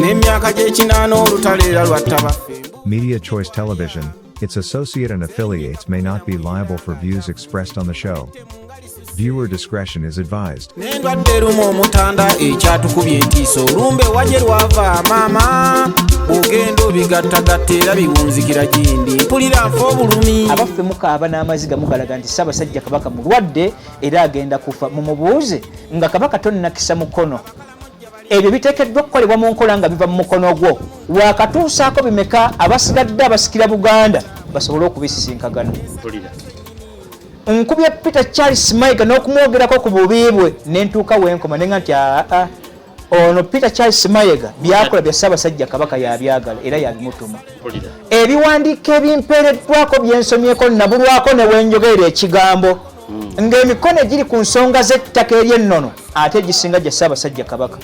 n'emyaka gy'ekinaana olutalo era lwatta baffe. Media Choice Television, its associate and affiliates may not be liable for views expressed on the show. Viewer discretion is advised. N'endwadde erumu omutanda ekyatukubye entiisa olumbe wanye lwava maama ogenda obigattagatta era biwunzikira gindi mpulira nfa obulumi. Abaffe mukaaba n'amaziga mugalaga nti Ssaabasajja Kabaka mulwadde era agenda kufa. Mumubuuze nga Kabaka tonnakisa mukono. Ebyo biteekeddwa okukolebwa mu nkola nga biva mu mukono gwo. Waakatuusaako bimeka abasigadde abasikira Buganda basobole okubisisinkagana. Nkubye Peter Charles Mayiga n'okumwogerako ku bubi bwe n'entuuka w'enkoma nenga nti ono Peter Charles Mayiga byakola bya Ssaabasajja Kabaka yabyagala era yabimutuma. Ebiwandiiko ebimpeereddwako byensomyeko nabulwako ne wenjogerera ekigambo ng'emikono egiri ku nsonga z'ettaka ery'ennono ate egisinga gya Ssaabasajja Kabaka.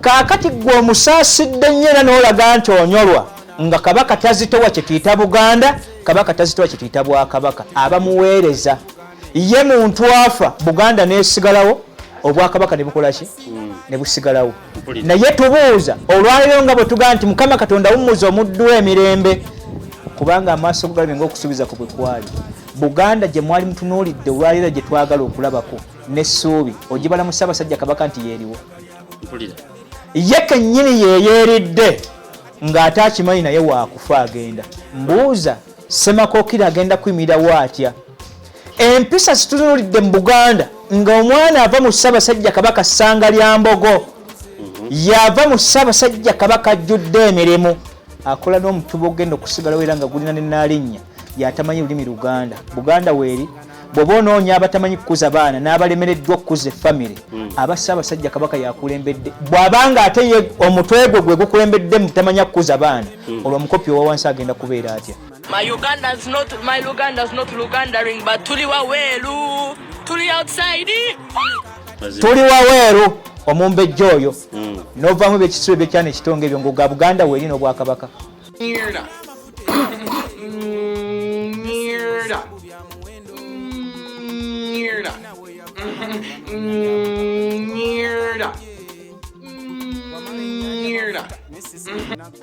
Kaakati gwe omusaasidde nnyo era n'olaga nti onyolwa nga Kabaka tazitowa kye tuyita Buganda, Kabaka tazitowa kye tuyita Bwakabaka, abamuweereza. Ye muntu afa Buganda n'esigalawo, Obwakabaka ne bukola ki? Ne busigalawo. Naye tubuuza olwaleero nga bwe tugaa nti Mukama Katonda wummuza omuddu emirembe kubanga amaaso galabe ng'okusuubiza ku bwe kwali. Buganda gye mwali mutunuulidde olwaleero gye twagala okulabako n'essuubi ogibala mu Ssaabasajja Kabaka nti yeeriwo. Ye kennyini yeeyeeridde ng'ate akimanyi naye waakufa agenda. Mbuuza Semakookiro agenda kuyimirirawo atya? Empisa zitunuulidde mu Buganda nga omwana ava mu Ssaabasajja Kabaka ssanga lya mbogo yava mu Ssaabasajja Kabaka ajjudde emirimu akola n'omutuba ogenda okusigalawo era nga gulina n'ennalinnya yatamanyi lulimi Luganda. Buganda weeri bw'oba onoonya abatamanyi kukuza baana n'abalemereddwa okukuza effamire aba Ssaabasajja Kabaka yakulembedde. Bw'abanga ate ye omutwe gwe gukulembedde mutamanya kukuza baana olwo omukopi owa wansi agenda kubeera atya? My Uganda's not Lugandering, but tuli waweru, tuli outside. Tuli waweru omumbejja oyo n'ovaamu by'ekisuubi byekyana ekitonga ebyo ng'oga Buganda weeri n'Obwakabaka.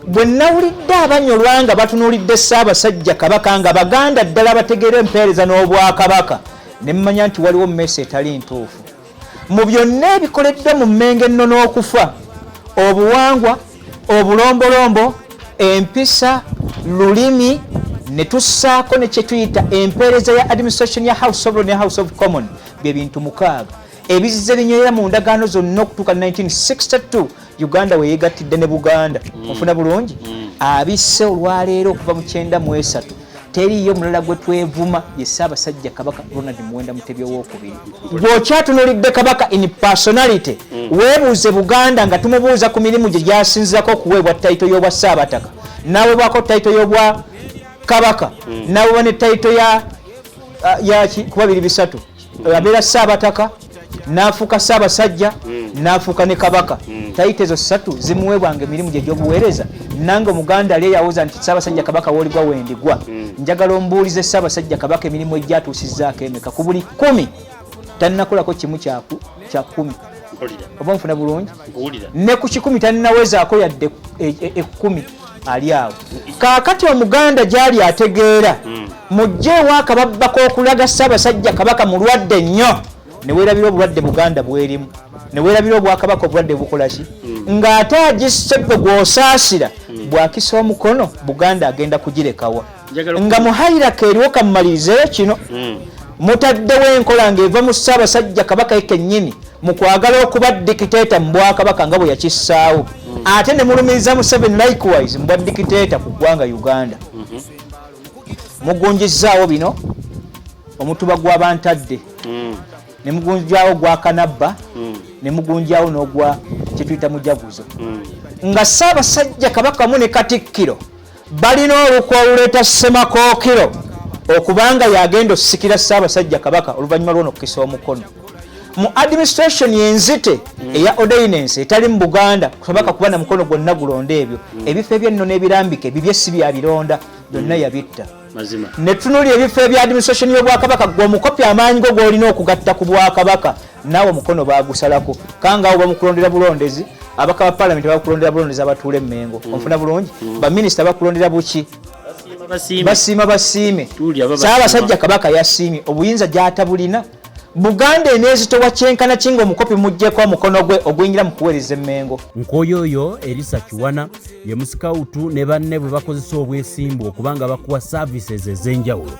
Bwe nawulidde abanyolwa nga batunuulidde Ssaabasajja Kabaka nga Baganda ddala bategeera empeereza n'Obwakabaka ne mmanya nti waliwo mmese etali ntuufu. Mu byonna ebikoleddwa mu mmenge ennono okufa, obuwangwa, obulombolombo, empisa, lulimi, ne tussaako ne kye tuyita empeereza ya administration ya House of Lords ne House of Commons bye bintu 6 ebizze binywerera mu ndagaano zonna okutuuka 1962 Uganda we yegattidde ne Buganda. Ofuna bulungi? Abisse olwaleero okuva mu 93 teriyo mulala gwe twevuma ye Ssaabasajja Kabaka Ronald Muwenda Mutebi owookubiri. Bw'okyatunuulidde Kabaka in personality weebuuze Buganda nga tumubuuza ku mirimu gye gyasinzirako okuweebwa tayito y'obwa Ssaabataka n'aweebwako tayito y'obwa Kabaka n'aweebwa ne tayito ya kuba biri bisatu abeera Ssaabataka n'afuuka Ssaabasajja n'afuuka ne Kabaka. Tayito ezo 3 zimuweebwanga emirimu gye gy'obuweereza nange Omuganda ali eyawuza nti Ssaabasajja Kabaka w'oligwa wendigwa. Njagala ombuulize Ssaabasajja Kabaka emirimu egyatuusizzaako emeka ku buli 10 tannakolako kimu kya 10. Oba nfuna bulungi? Ne ku 10 tannawezaako yadde 10 ali awo. Kaakati Omuganda gy'ali ategeera mujje ewaakababbako okulaga Ssaabasajja Kabaka mulwadde nnyo ne weerabira obulwadde Buganda bwerimu ne weerabira Obwakabaka obulwadde bukola ki ng'ate agissebbe gw'osaasira bw'akisa omukono Buganda agenda kugirekawa nga muhayirako eriwo kamumalirizeyo kino mutaddewo enkola ng'eva mu Ssaabasajja Kabaka ye kennyini mu kwagala okuba dikiteeta mu Bwakabaka nga bwe yakissaawo ate ne mulumiriza mu 7 likewise mu bwa dikiteeta ku ggwanga Uganda. Mugunjizzaawo bino omutuba gw'abantadde ne mugunjaawo gwa Kanabba ne mugunjaawo n'ogwa kye tuyita Mujaguzo nga Ssaabasajja Kabaka mu ne Katikkiro balina olukwa oluleeta Semakookiro okubanga yagenda osikira Ssaabasajja Kabaka oluvannyuma lw'ono okukisa omukono mu administration yenzite eya ordinance etali mu Buganda Kabaka kuba na mukono gwonna gulonda ebyo ebifo eby'ennono ebirambike bibye si byabironda byonna yabitta. Ne tunuli ebifo ebya administration y'Obwakabaka gw'omukopi amaanyi go gw'olina okugatta ku Bwakabaka naawe omukono baagusalako kanga awo bamukulondera bulondezi abaka ba parliament bakulondera bulondeza abatuule Mmengo onfuna bulungi ba minister bakulondera buki basiime Ssaabasajja Kabaka yasiimye obuyinza gy'atabulina Buganda eneezitowa kyenkana kinga omukopi muggyeko omukono gwe oguyingira mu kuweereza Mmengo. Nkoyoyo Elisa Kiwana ye musikawutu ne banne bwe bakozesa obwesimbu okubanga bakuwa services ez'enjawulo.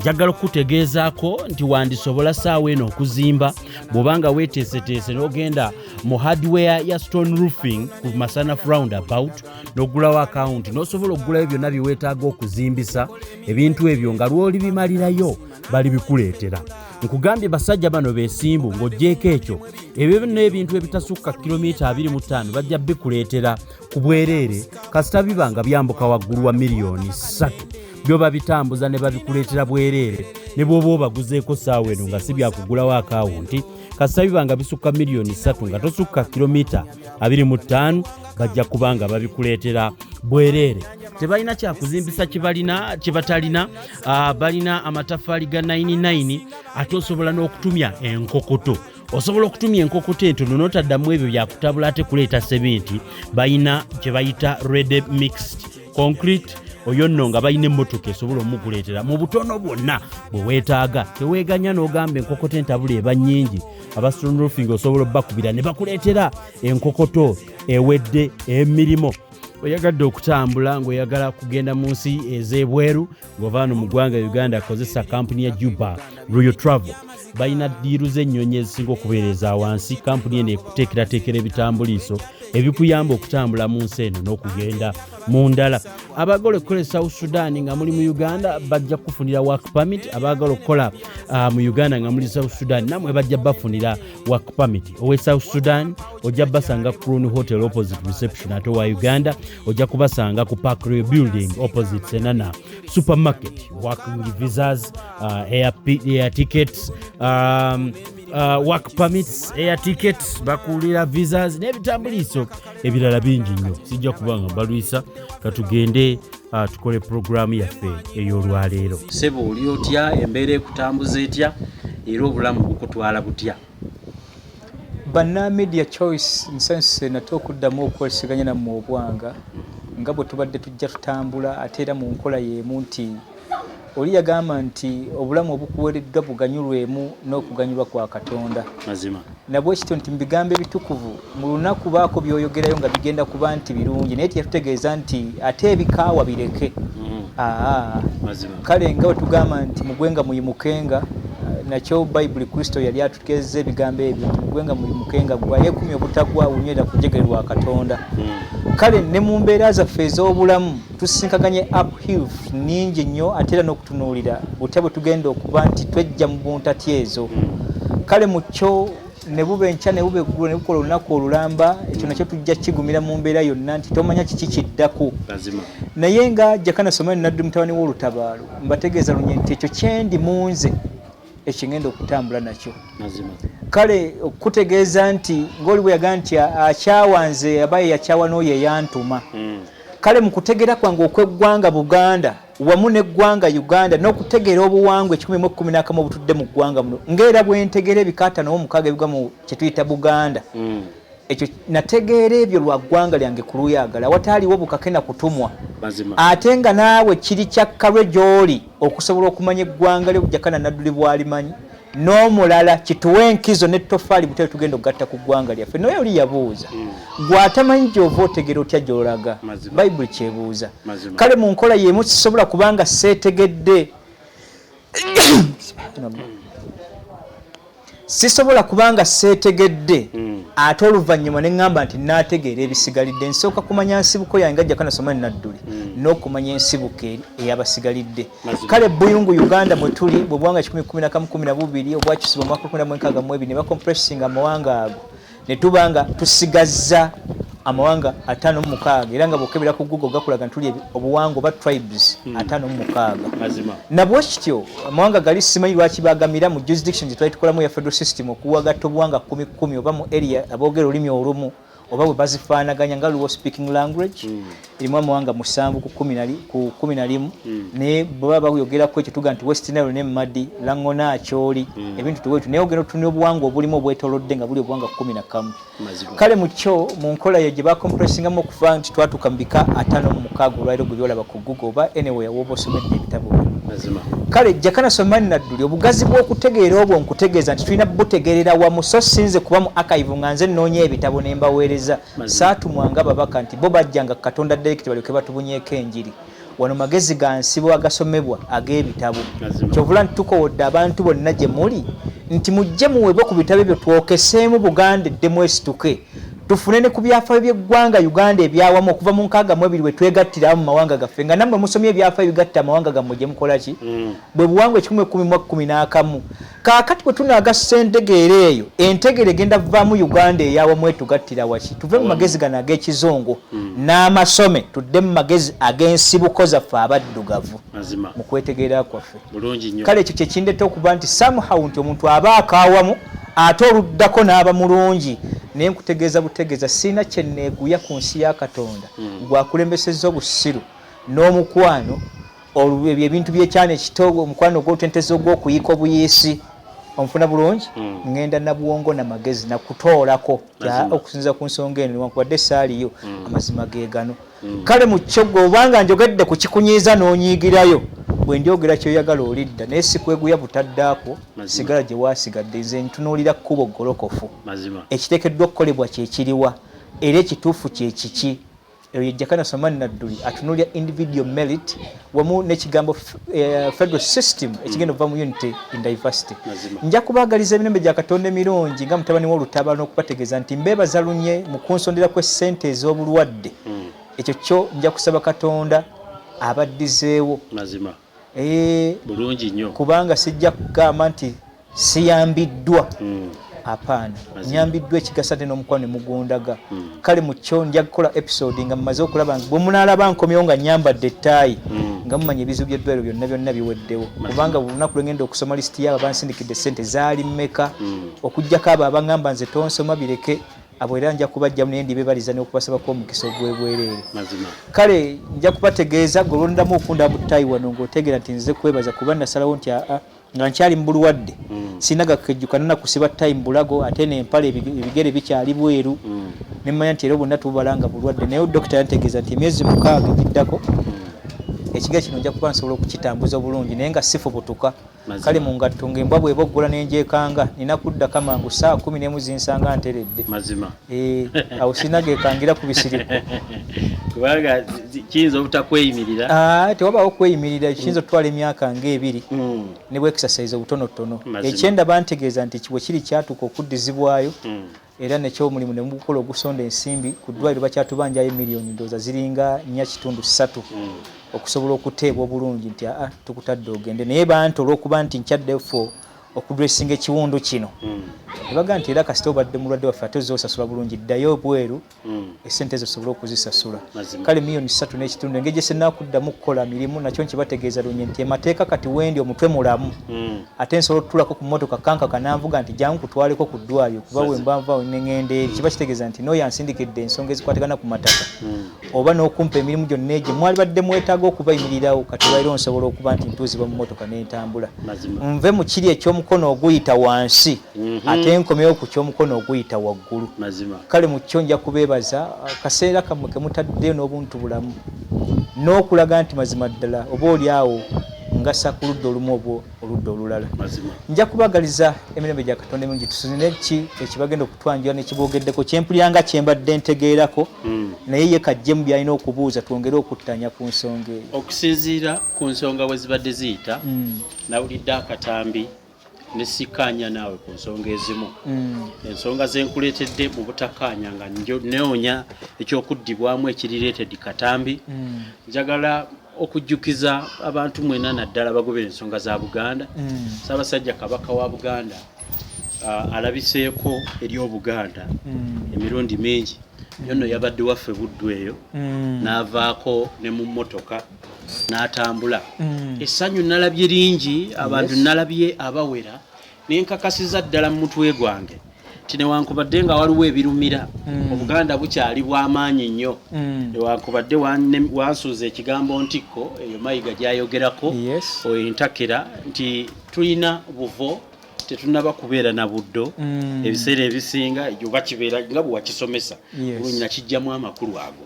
Njagala okutegeezaako nti wandisobola ssaawa eno okuzimba bw'obanga weeteeseteese n'ogenda mu hardware ya stone roofing ku Masanafu roundabout n'ogulawo akawunti n'osobola okugulayo byonna bye weetaaga okuzimbisa ebintu ebyo nga lw'oli bimalirayo bali bikuleetera. Nkugambye basajja bano beesimbu ng'oggyeko ekyo ebyo n'ebintu ebitasukka kilomita 25 bajja bikuleetera ku bwereere kasita biba nga byambuka waggulu wa miliyoni 3 byoba bitambuza ne babikuleetera bwereere ne bw'oba obaguzeeko ssaawa eno nga si byakugulawo akawunti kasita biba nga bisukka miliyoni 3 nga tosukka kilomita 25 bajja kubanga babikuleetera bwereere. Tebalina kyakuzimbisa kibatalina balina amataffaali ga 99 ate osobola n'okutumya enkokoto. Osobola okutumya enkokoto entono n'otaddamu ebyo byakutabula ate kuleeta sementi. Balina kye bayita red mixed concrete oyo nno nga balina emmotoka esobola omukuleetera mu butono bwonna bwe weetaaga. Teweeganya n'ogamba enkokoto entabula eba nnyingi aba stone roofing osobola obbakubira ne bakuleetera enkokoto ewedde emirimo. Oyagadde okutambula ng'oyagala kugenda mu nsi ez'ebweru ng'ova wano mu ggwanga Uganda akozesa kampuni ya Juba Royal Travel. Balina ddiiru z'ennyonyi ezisinga okubeereza wansi. Kampuni eno ekuteekerateekera ebitambuliiso ebikuyamba okutambula mu nsi eno n'okugenda mu ndala. Abaagala okukola South Sudan nga muli mu Uganda bajja kufunira work permit. Abaagala okukola mu Uganda nga muli South Sudan namwe bajja bafunira work permit. Owe South Sudan ojja basanga Crown Hotel opposite reception ate wa Uganda ojja kubasanga ku Park Royal Building opposite Senana supermarket. Working visas, air tickets, work permits, air tickets, bakulira visas n'ebitambuliiso ebirala bingi nnyo. Sijja kubanga balwisa katugende tukole programu yaffe ey'olwaleero. Sebo oli otya, embeera ekutambuza etya era obulamu bukutwala butya? Banna media choice nsanse nate okuddamu okweseganya nammwe obwanga nga bwe tubadde tujja tutambula ate era mu nkola y'emu nti oli yagamba nti obulamu obukuweereddwa buganyulwemu n'okuganyulwa kwa Katonda. Mazima. Nabwe kityo nti mbigambo ebitukuvu mu lunaku baako byoyogerayo nga bigenda kuba nti birungi naye yatutegeeza nti ate ebikaawa bireke. Mazima. Kale nga bwe tugamba nti mugwenga muyimukenga nakyo Bible Kristo yali atutegeeza ebigambo ebyo nti mugwenga muyimukenga gwaye kumi obutagwa unywera kujegererwa Katonda. Kale ne mu mbeera zaffe ez'obulamu tusinkaganye uphill ningi nnyo ate era n'okutunuulira butya bwe tugenda okuba nti twejja mu buntatyezo. Kale mu kyo ne bube enkya ne bube eggulu ne bukola olunaku olulamba ekyo nakyo tujja kigumira mu mbeera yonna nti tomanya kiki kiddako. Naye nga Jakana Somali Naddu mutabani w'olutabaalo mbategeeza lunye nti ekyo kyendi munze ekigenda okutambula nakyo. Kale okutegeeza nti ng'oli bwe yagaa nti akyawanze abaye yakyawa n'oyo eyantuma. Kale mu kutegeera kwange okw'eggwanga Buganda wamu n'eggwanga Uganda n'okutegeera obuwangwa 1111 obutudde mu ggwanga muno ng'era bwe ntegeera ebikaata n'omukaaga ebiga mu kye tuyita Buganda. Ekyo nategeera ebyo lwa ggwanga lyange ku luyagala wataaliwo bukake na kutumwa. Ate nga naawe kiri kyakkalwe gy'oli okusobola okumanya eggwanga lyo Jakana Naddu bw'alimanyi n'omulala kituwe enkizo n'ettofaali butale tugenda okugatta ku ggwanga lyaffe. Naye oli yabuuza gw'atamanyi gy'ova otegera otya gy'olaga. Bayibuli kyebuuza. Kale mu nkola y'emu sisobola kubanga seetegedde sisobola kubanga seetegedde ate oluvannyuma ne ŋŋamba nti naategeera ebisigalidde nsooka kumanya nsibuko yange Jakana Somali Naddu n'okumanya ensibuko ey'abasigalidde. Kale Buyungu Uganda mwe tuli bwe bwanga 1112 obwakisibwa mu mwaka 1962 ne bakompressinga amawanga ago ne tubanga tusigazza amawanga 56 era nga bwokebera ku Google gakulaga ntuli obuwangwa ba tribes 56. Nabwe kityo amawanga gali simanyi lwaki bagamira mu jurisdiction gye twali tukolamu ya federal system okuwagatta obuwanga 10 oba mu area aboogera olulimi olumu oba bwe bazifaanaganya nga luwo speaking language erimu amawanga 7 ku 11 naye bwe baba bayogerako ekyo tuga nti West Nile ne Madi Langona Acholi ebintu tuwetu naye ogenda otunula obuwangwa obulimu obwetoolodde nga buli obuwangwa 11 kale mu kyo mu nkola ye gye bakompressingamu okuva nti twatuuka mu bika 56 olwaliro gwe byolaba ku Google oba anyway woba osomedde ebitabo kale Jakana Somani Nadduli obugazi bw'okutegeera obwo nkutegeeza nti tulina butegeerera wamu so sinze kuba mu archive nga nze nnoonya ebitabo ne mbaweereza saatumwanga babaka nti bo bajjanga Katonda direct balyoke batubunyeeko enjiri wano magezi ga nsibo agasomebwa ag'ebitabo kyovula nti tukowodde abantu bonna gye muli nti mujje muweebwe ku bitabo ebyo twokeseemu Buganda eddemu esituke tufune ne ku byafaayo by'eggwanga Uganda ebyawamu okuva mu 62 bwe twegattira mu mawanga gaffe nga nammwe musomye ebyafaayo bigatta amawanga gammwe gye mukola ki bwe buwangwa 1111 kaakati bwe tunaagasa entegeera eyo entegeera egenda vaamu Uganda eyawamu etugattira waki tuve mu magezi gano ag'ekizungu n'amasome tudde mu magezi ag'ensibuko zaffe abaddugavu mu kwetegeera kwaffe kale ekyo kye kindetta okuba nti somehow nti omuntu aba akaawamu ate oluddako n'aba mulungi naye nkutegeeza butegeeza sina kye neeguya ku nsi ya Katonda gwakulembesezza obusiru n'omukwano ebintu by'ekyana ekitoogo omukwano gw'otenteza ogw'okuyiika obuyiisi omufuna bulungi ngenda na buwongo na magezi nakutoolako okusinza ku nsonga eno newankubadde saaliyo amazima ge gano kale mu kyo obanga njogedde ku kikunyiiza n'onyiigirayo bwe ndyogera kyoyagala olidda naye sikweguya butaddaako sigala gye waasigadde nze ntunuulira kkubo golokofu ekiteekeddwa okukolebwa kyekiriwa era ekituufu kyekiki eyo Jakana Somani Nadduli atunuulira individual merit wamu n'ekigambo federal system ekigenda okuva mu unity in diversity nja kubaagaliza emirembe gya Katonda emirungi nga mutabani w'olutabaalo n'okubategeeza nti mbeebaza lunye mu kunsondera kw'essente ez'obulwadde ekyo kyo nja kusaba Katonda abaddizeewo bulungi nnyo kubanga sijja kugamba nti siyambiddwa apaana nyambiddwa ekigasa nte n'omukwano ne mugundaga kale mu kyo nja kukola episode nga mumaze okulaba bwe munaalaba nkomyewo nga nyambadde ettaayi nga mumanya ebizibu by'eddwaliro byonna bibweddewo kubanga olunaku lwengenda okusoma lisiti yaabo bansindikidde ssente zaali mmeka okuggyako abo abaŋŋamba nze tonsoma bireke abo era nja kubajjamu naye ndibebaliza n'okubasabako omukisa ogw'ebwereere kale nja kubategeeza golondamu okunda butaayi wano ng'otegeera nti nze kwebaza kuba nasalawo nti nga nkyali mu bulwadde sina gakejjukana na kusiba ttaayi mu bulago ate n'empale ebigere bikyali bweru ne mmanya nti era bonna tubalanga bulwadde naye dokita yantegeeza nti emyezi 6 egiddako ekiga kino nja kuba nsobola okukitambuza obulungi naye nga sifubutuka kale mu ngatto ng'embwa bw'eboggola n'enjeekanga nina kuddako amangu saa 11 zinsanga nteredde awo sina geekangira ku bisiriku kubanga kiyinza obutakweyimirira tewabaawo kweyimirira kiyinza otwala emyaka ng'ebiri ne bwekisasaiza obutonotono ekyenda bantegeeza nti kiwe kiri kyatuuka okuddizibwayo era nekyomulimu ne mugukola ogusonda ensimbi ku ddwaliro bakyatubanjayo miliyoni ndooza ziringa 4.3 okusobola okuteebwa obulungi nti tukutadde ogende naye bantu olw'okuba nti nkyaddefu okudressinga ekiwundu kino nebaga nti era kasita obadde mulwadde waffe ate ozosasula bulungi ddayo obweru essente ezo osobole okuzisasula kale miliyoni 3.5 engeri gye senakuddamu okukola mirimu nakyo nkibategeeza lunye nti emateeka kati wendi omutwe mulamu ate nsobola otutulako ku mmotoka kanka kananvuga nti jangu kutwaleko ku ddwaliro kuba we mbanvaawo neŋŋenda eri kiba kitegeeza nti n'oyo ansindikidde ensonga ezikwatagana ku mataka oba n'okumpa emirimu gyonna egyo mwali badde mwetaaga okubayimirirawo kati olwaliro nsobola okuba nti ntuuzibwa mu mmotoka n'entambula nve mu kiri ekyomukono oguyita wansi ate nkomyewo ku kyomukono oguyita waggulu kale mu kyo nja kubeebaza akaseera kammwe ke mutaddeyo n'obuntu bulamu n'okulaga nti mazima ddala oba oli awo ngasa ku ludda olumu obwo oludda olulala nja kubagaliza emirembe gya Katonda emirungi tusuzine ki ekibagenda okutwanjula nekibogeddeko kyempulyanga kyembadde ntegeerako naye ye kajjemu byalina okubuuza twongere okuttanya ku nsonga eyo okusinziira ku nsonga bwe zibadde ziyita nawulidde akatambi nesikanya naawe ku nsonga ezimu ensonga zenkuleetedde mu butakkaanya nga neonya ekyokuddibwamu ekirireetedi katambi njagala okujjukiza abantu mwena naddala bagobera ensonga za Buganda Ssaabasajja Kabaka wa Buganda alabiseeko eri Obuganda emirundi mingi yono yabadde waffe Buddu eyo n'avaako ne mu mmotoka n'atambula essanyu nalabye lingi abantu nalabye abawera nenkakasiza ddala mu mutwe gwange newankubadde nga waliwo ebirumira Obuganda bukyali bw'amaanyi nnyo newankubadde wansuuza ekigambo ntikko eyo mayiga gyayogerako entakera nti tulina buvo tetunaba kubeera na buddo ebiseera ebisinga ekyo bakibeera nga bwe wakisomesa olunyina kijjamu amakulu ago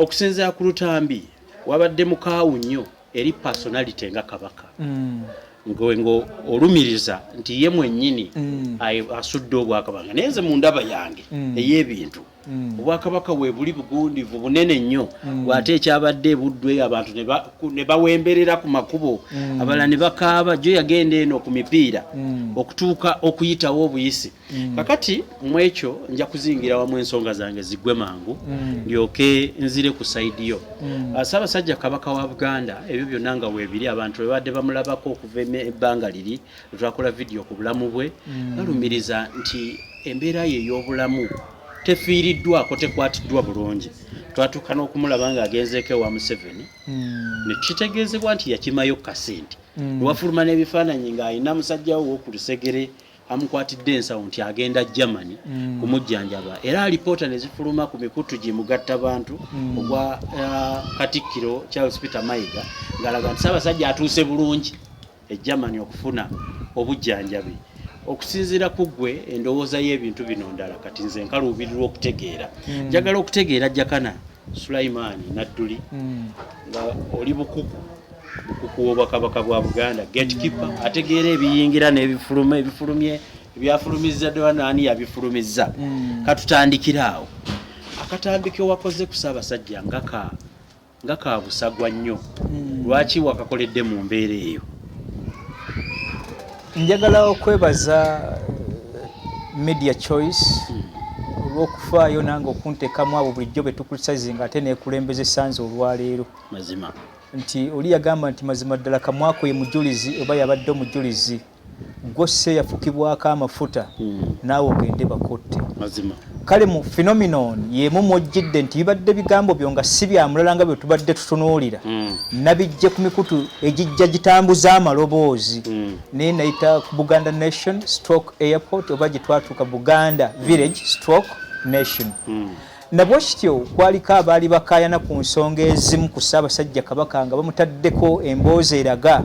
okusinziira ku Lutambi wabadde mukaawu nnyo eri personality nga Kabaka ngo olumiriza nti ye mwennyini asudde Obwakabaka naye nze mu ndaba yange ey'ebintu Obwakabaka we buli bugundivu bunene nnyo bw'ate ekyabadde buddwe abantu ne bawemberera ku makubo abalala ne bakaaba jo yagenda eno ku mipiira okutuuka okuyitawo obuyisi kakati mu ekyo nja kuzingira wamu ensonga zange ziggwe mangu ndyoke nzire ku sayidi yo Ssaabasajja Kabaka wa Buganda ebyo byonna nga weebiri abantu bwe badde bamulabako okuva ebbanga liri twakola vidiyo ku bulamu bwe balumiriza nti embeera ye ey'obulamu tefiiriddwako tekwatiddwa bulungi twatuuka n'okumulaba ng'agenzeeko ewa Museveni ne kitegeezebwa nti yakimayo kasente wafuluma n'ebifaananyi ng'alina musajjawo w'oku lusegere amukwatidde ensawo nti agenda Germany kumujjanjaba era alipoota ne zifuluma ku mikutu gimugatta bantu ogwa Katikkiro Charles Peter Mayiga ng'alaga nti Ssaabasajja atuuse bulungi e Germany okufuna obujjanjabi okusinziira ku ggwe endowooza y'ebintu bino ndala kati nze nkaluubirirwa okutegeera njagala okutegeera Jakana Sulaimaani Nadduli nga oli bukuku w'Obwakabaka bwa Buganda gatekeeper ategeera ebiyingira n'ebifulumye ebyafulumizza Dwanaani yabifulumizza katutandikira awo akatambi ke wakoze ku Ssaabasajja nga ka busagwa nnyo lwaki wakakoledde mu mbeera eyo njagala okwebaza Media Choice olw'okufaayo nange okuntekamu abo bulijjo betukulisazinga ate neekulembeza essanza olwaleero mazima nti oli yagamba nti mazima ddala Kamwako ye mujulizi oba yabadde omujulizi gwosse yafukibwako amafuta naawe ogende bakotte mazima kale mu phenomenon yemu mwojjidde nti bibadde bigambo byo nga si byamulala nga bwe tubadde tutunuulira nabijje ku mikutu egijja gitambuza amaloboozi naye nayita ku Buganda Nation stroke airport oba gye twatuuka Buganda village stroke nation nabwe kityo kwaliko abaali bakaayana ku nsonga ezimu ku Ssaabasajja Kabaka nga bamutaddeko emboozi eraga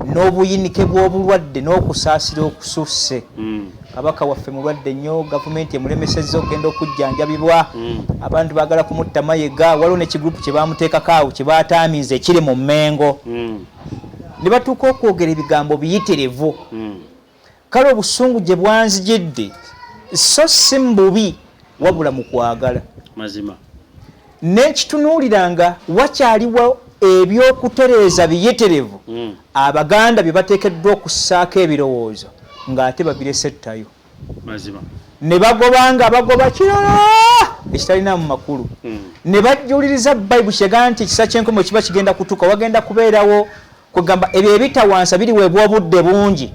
n'obuyinike bw'obulwadde n'okusaasira okususse Kabaka waffe mulwadde nnyo gavumenti emulemesezza okugenda okujjanjabibwa abantu baagala kumutta Mayiga waliwo n'ekigurupu kye baamuteekako awo kye baataamiza ekiri mu Mmengo ne batuuka okwogera ebigambo biyitirivu kale obusungu gye bwanzijidde so si mububi wabula mu kwagala mazima n'ekitunuuliranga wakyaliwo ebyokutereeza biyitirivu Abaganda bye bateekeddwa okussaako ebirowoozo ng'ate babiresettayo mazima ne bagobanga bagoba kirala ekitalina mu makulu ne bajjuliriza Bayibuli kyega nti ekisa ky'enkomo kiba kigenda kutuuka wagenda kubeerawo kugamba ebyo ebitawansa biriweebwa obudde bungi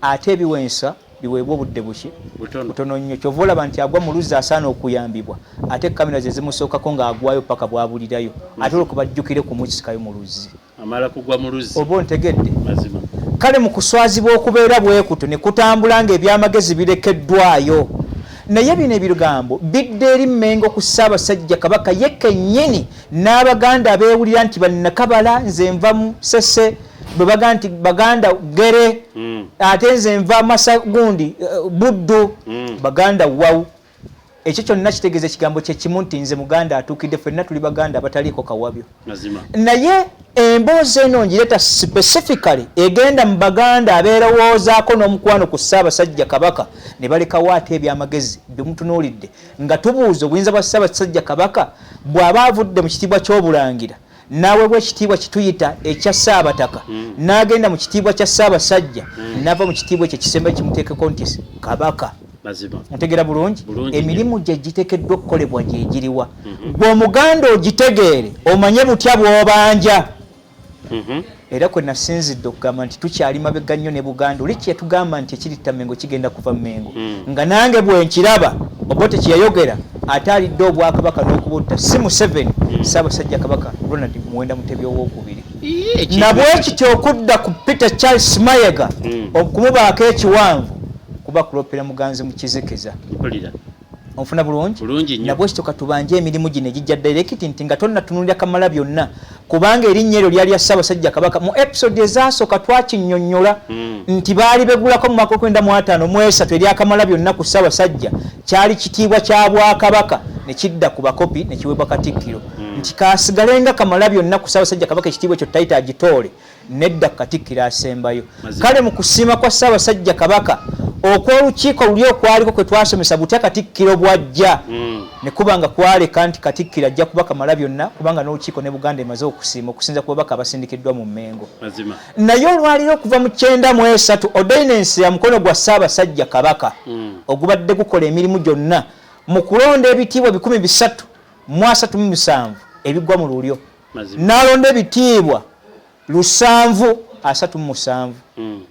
ate ebiwensa biweebwa obudde buki butono nnyo kyova olaba nti agwa mu luzzi asaana okuyambibwa ate kamera ze zimusookako ng'agwayo paka bwabulirayo ate olwokubajjukire kumusikayo mu luzzi amala kugwa mu luzzi oba ontegedde mazima kale mu kuswazibwa okubeera bwekuto ne kutambula ng'ebyamagezi birekeddwayo naye bino ebigambo bidde eri Mmengo ku Ssaabasajja Kabaka ye kennyini n'Abaganda abeewulira nti bannakabala nze nva mu Ssese bwe baga nti Baganda gere ate nze nva Masagundi Buddu Baganda wawu ekyo kyonna kitegeeza ekigambo kye kimu nti nze Muganda atuukidde ffenna tuli Baganda abataliiko kawabyo naye emboozi eno ngireeta specifically egenda mu Baganda abeerowoozaako n'omukwano ku Ssaabasajja Kabaka ne balekawo ate ebyamagezi byemutunuulidde nga tubuuza obuyinza bwa Ssaabasajja Kabaka bw'aba avudde mu kitiibwa ky'obulangira n'aweebwa ekitiibwa kituyita ekya Ssaabataka n'agenda mu kitiibwa kya Ssaabasajja n'ava mu kitiibwa ekyo kisembe kimuteekeko nti Kabaka ntegera bulungi emirimu gye giteekeddwa okukolebwa gyegiriwa gwe Omuganda ogitegeere omanye butya bw'obanja era kwe nasinzidde okugamba nti tukyali mabega nnyo ne Buganda oli kye tugamba nti ekiritta Mmengo kigenda kuva Mmengo nga nange bwe nkiraba oba tekiyayogera ate alidde Obwakabaka n'okubutta si Museveni Ssaabasajja Kabaka Ronald Muwenda Mutebi owookubiri nabwe ekityo okudda ku Peter Charles Mayiga okumubaako ekiwanvu ku kubakulopera muganzi mu kizikiza. Mpulira. Onfuna bulungi? Bulungi nnyo. Nabwe kitoka tubanje emirimu gino egijja direct nti nga tonna tunulira kamala byonna kubanga erinnya eryo lyali ya Ssaabasajja Kabaka mu episode ezasooka twakinnyonnyola nti baali begulako mu mwaka 1995 mu M.i.S.O eryakamala byonna ku Ssaabasajja kyali kitiibwa kya Bwakabaka ne kidda ku bakopi ne kiweebwa Katikkiro nti kaasigalenga kamala byonna ku Ssaabasajja Kabaka ekitiibwa ekyo Taita agitoole nedda Katikkiro asembayo. Kale mu kusiima kwa Ssaabasajja Kabaka okw'olukiiko luli okwaliko kwe twasomesa butya Katikkiro bwajja ne kubanga kwaleka nti Katikkiro ajja kuba kamala byonna kubanga n'olukiiko ne Buganda emaze okusiima okusinza ku babaka abasindikiddwa mu Mmengo. Naye olwaliro okuva mu 9 mu 3 ordinance ya mukono gwa Ssaabasajja Kabaka ogubadde gukola emirimu gyonna mu kulonda ebitiibwa 337 ebigwa mu lulyo n'alonda ebitiibwa 737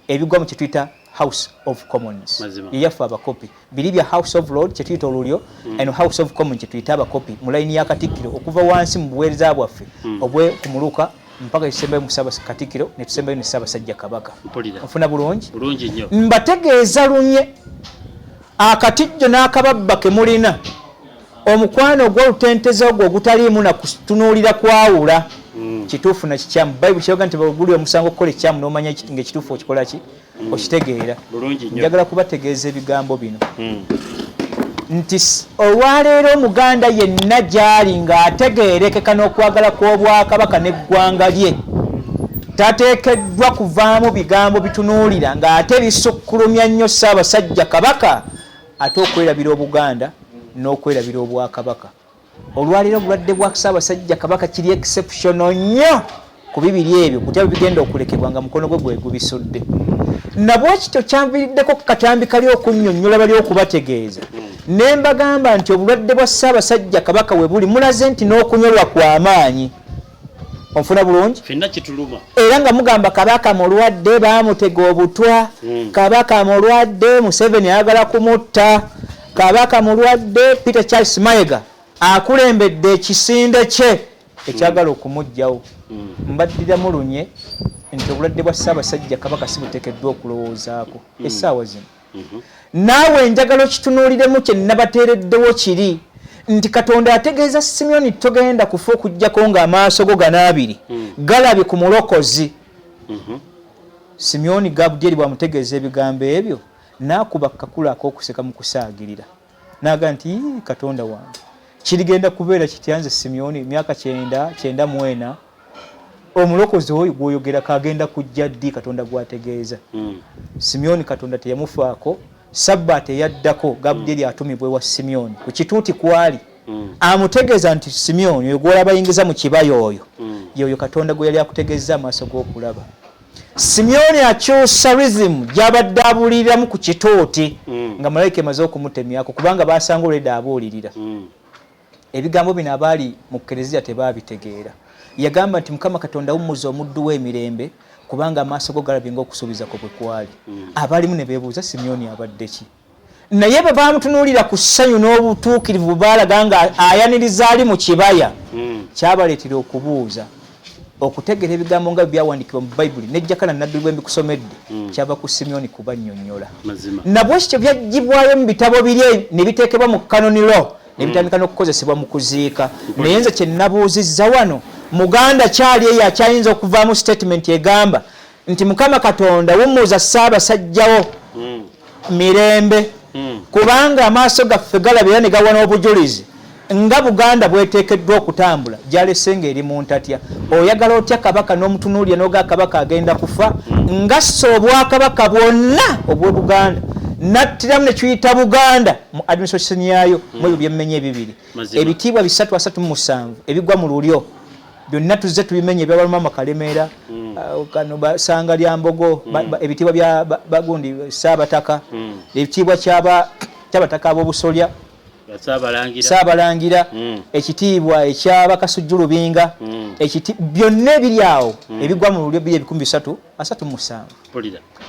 ebigwa mu kituyita House of Commons. Yeyaffe abakopi biri bya House of Lords kyetuyita olulyo and House of Commons kyetuyita abakopi mu layini ya Katikkiro okuva wansi mu buweereza bwaffe obwe kumuluka mpaka ekisembayo mu Ssaabasajja Katikkiro ne tusembayo ne Ssaabasajja Kabaka. Ofuna bulungi? Bulungi nnyo. Mbategeeza lunye akatijjo n'akababba ke mulina omukwano gw'olutenteza ogwo ogutaliimu na kutunuulira kwawula kituufu na kikyamu. Bayibuli kyoga nti bagulira omusango okukola ekikyamu n'omanya ng'ekituufu okikola ki okitegeera. Njagala kubategeeza ebigambo bino nti olwaleero Omuganda yenna gy'ali ng'ategeerekeka n'okwagala kw'Obwakabaka n'eggwanga lye tateekeddwa kuvaamu bigambo bitunuulira ng'ate bisukkulumya nnyo Ssaabasajja Kabaka ate okwerabira Obuganda n'okwerabira Obwakabaka. Olwaliro obulwadde bwa Ssaabasajja Kabaka kiri exceptional nnyo ku bibiri ebyo kutya bigenda okulekebwa nga mukono gwe gwe gubisudde. Nabwe kityo kyamviriddeko katambi kali okunnyonnyola bali okubategeeza ne mbagamba nti obulwadde bwa Ssaabasajja Kabaka we buli mulaze nti n'okunyolwa kw'amaanyi. Onfuna bulungi? Fenna kituluma. Era nga mugamba Kabaka mulwadde baamutega obutwa, Kabaka mulwadde Museveni ayagala kumutta, Kabaka mulwadde Peter Charles Mayiga akulembedde ekisinde kye ekyagala okumuggyawo. Mbaddira mulunye nti obulwadde bwa Ssaabasajja Kabaka si buteekeddwa okulowoozaako essaawa zino. Naawe njagala okitunuuliremu kye nabateereddewo kiri nti Katonda ategeeza Simeoni togenda kufa okuggyako ng'amaaso go ganaabiri galabye ku mulokozi. Simeoni Gabudyeri bwamutegeeza ebigambo ebyo n'akuba kakula ak'okuseka mu kusaagirira n'aga nti Katonda wange kirigenda kubeera kityanze Simeoni emyaka 94 omulokozi oyo gw'oyogerako agenda kujja ddi Katonda gwategeeza. Simeoni Katonda teyamufaako. Sabbaati eyaddako Gabudyeri atumibwe wa Simeoni ku kituuti kwali amutegeeza nti Simeoni oyo gw'olaba ayingiza mu kibaya oyo yoyo Katonda gwe yali akutegeeza amaaso g'okulaba. Simeoni akyusa rhythm gy'abadde abuuliriramu ku kituuti nga malayika emaze okumutemyako kubanga baasanga olwedde abuulirira. Ebigambo bino abaali mu Kereziya tebaabitegeera. Yagamba nti Mukama Katonda awummuza omuddu w'emirembe kubanga amaaso go galabye ng'okusuubiza kwe kwali. Abalimu ne beebuuza Simeoni abadde ki? Naye bwe baamutunuulira ku ssanyu n'obutuukirivu baalaga nga ayaniriza ali mu kibaya kyabaleetera okubuuza okutegeera ebigambo nga byawandiikibwa mu Bayibuli ne Jakana nnabbi bwe mbikusomedde kyava ku Simeoni kubannyonnyola. Nabwe kityo byaggyibwayo mu bitabo biri ne biteekebwa mu kanoni law ne bitandika n'okukozesebwa mu kuziika. Naye nze kye nabuuzizza wano Muganda kyali eyo akyayinza okuvaamu statement egamba nti Mukama Katonda wummuza Ssaabasajjawo mirembe kubanga amaaso gaffe galabira ne gawa n'obujulizi nga Buganda bweteekeddwa okutambula gyalesenga eri mu ntatya. Oyagala otya Kabaka n'omutunuulira n'oga Kabaka agenda kufa ngassa Obwakabaka bwonna obw'Obuganda nattiramu ne kiyita Buganda mu administration yayo mu ebyo byemmenye ebibiri ebitiibwa 337 ebigwa mu lulyo byonna tuzze tubimenye ebyabaluma Makalemera kano basanga lya Mbogo ebitiibwa bya bagundi Ssaabataka ebitiibwa ky'abataka ab'obusolya Ssaabalangira ekitiibwa eky'Abakasujjulubinga byonna ebiri awo ebigwa mu lulyo biri 337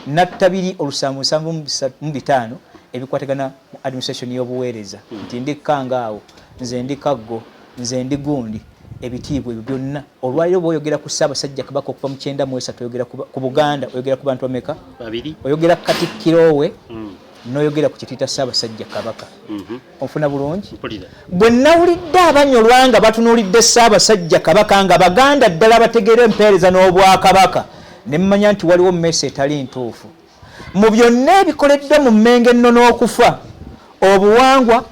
natta 275 ebikwatagana mu administration y'obuweereza nti ndi Kangaawo nze ndi Kaggo nze ndi Gundi ebitiibwa ebyo byonna olwaliro bw'oyogera ku Ssaabasajja Kabaka okuva mu 9 mu 3 oyogera ku Buganda oyogera ku bantu bameka babiri oyogera Katikkiro we noyogera ku kituyita Ssaabasajja Kabaka. Onfuna bulungi? Bwe nawulidde abanyolwa nga batunuulidde Ssaabasajja Kabaka nga baganda ddala bategeera empeereza n'Obwakabaka, ne mmanya nti waliwo M.i.S.O etali ntuufu. Mu byonna ebikoleddwa mu Mmengo ennono okufa, obuwangwa,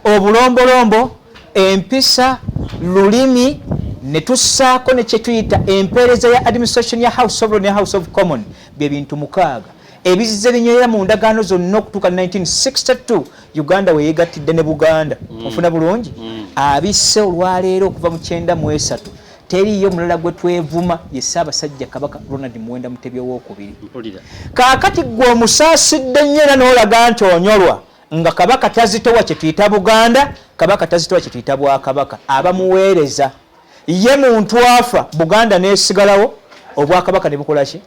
obulombolombo, empisa, lulimi, ne tussaako ne kye tuyita empeereza ya administration ya House of Lords ne House of Commons, bye bintu 6 ebizze binywerera mu ndagaano zonna okutuuka 1962 Uganda we yeegattidde ne Buganda. Ofuna bulungi? Abisse olwaleero okuva mu 93 teriyo mulala gwe twevuma ye Ssaabasajja Kabaka Ronald Muwenda Mutebi II. Kaakati gwe omusaasidde nnyo era n'olaga nti onyolwa nga Kabaka tazitowa kye tuyita Buganda, Kabaka tazitowa kye tuyita Bwakabaka, abamuweereza. Ye muntu afa Buganda nesigalawo, Obwakabaka ne bukola ki?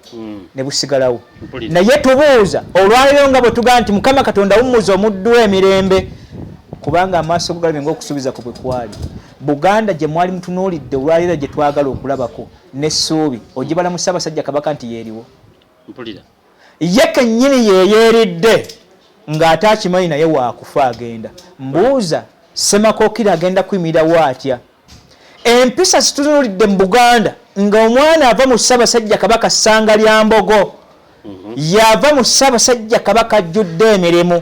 Ne busigalawo. Naye tubuuza olwaleero nga bwe tugaa nti Mukama Katonda wummuza omuddu emirembe, kubanga amaaso go galabye ng'okusuubiza ku bwe kwali. Buganda gye mwali mutunuulidde olwaleero gye twagala okulabako n'essuubi ogibala mu Ssaabasajja Kabaka nti yeeriwo. Ye kennyini yeeyeeridde ng'ate akimanyi naye waakufa agenda. Mbuuza Ssemakookiro agenda kuyimirirawo atya? Empisa zitunuulidde mu Buganda nga omwana ava mu Ssaabasajja Kabaka ssanga lya mbogo, yava mu Ssaabasajja Kabaka ajjudde emirimu,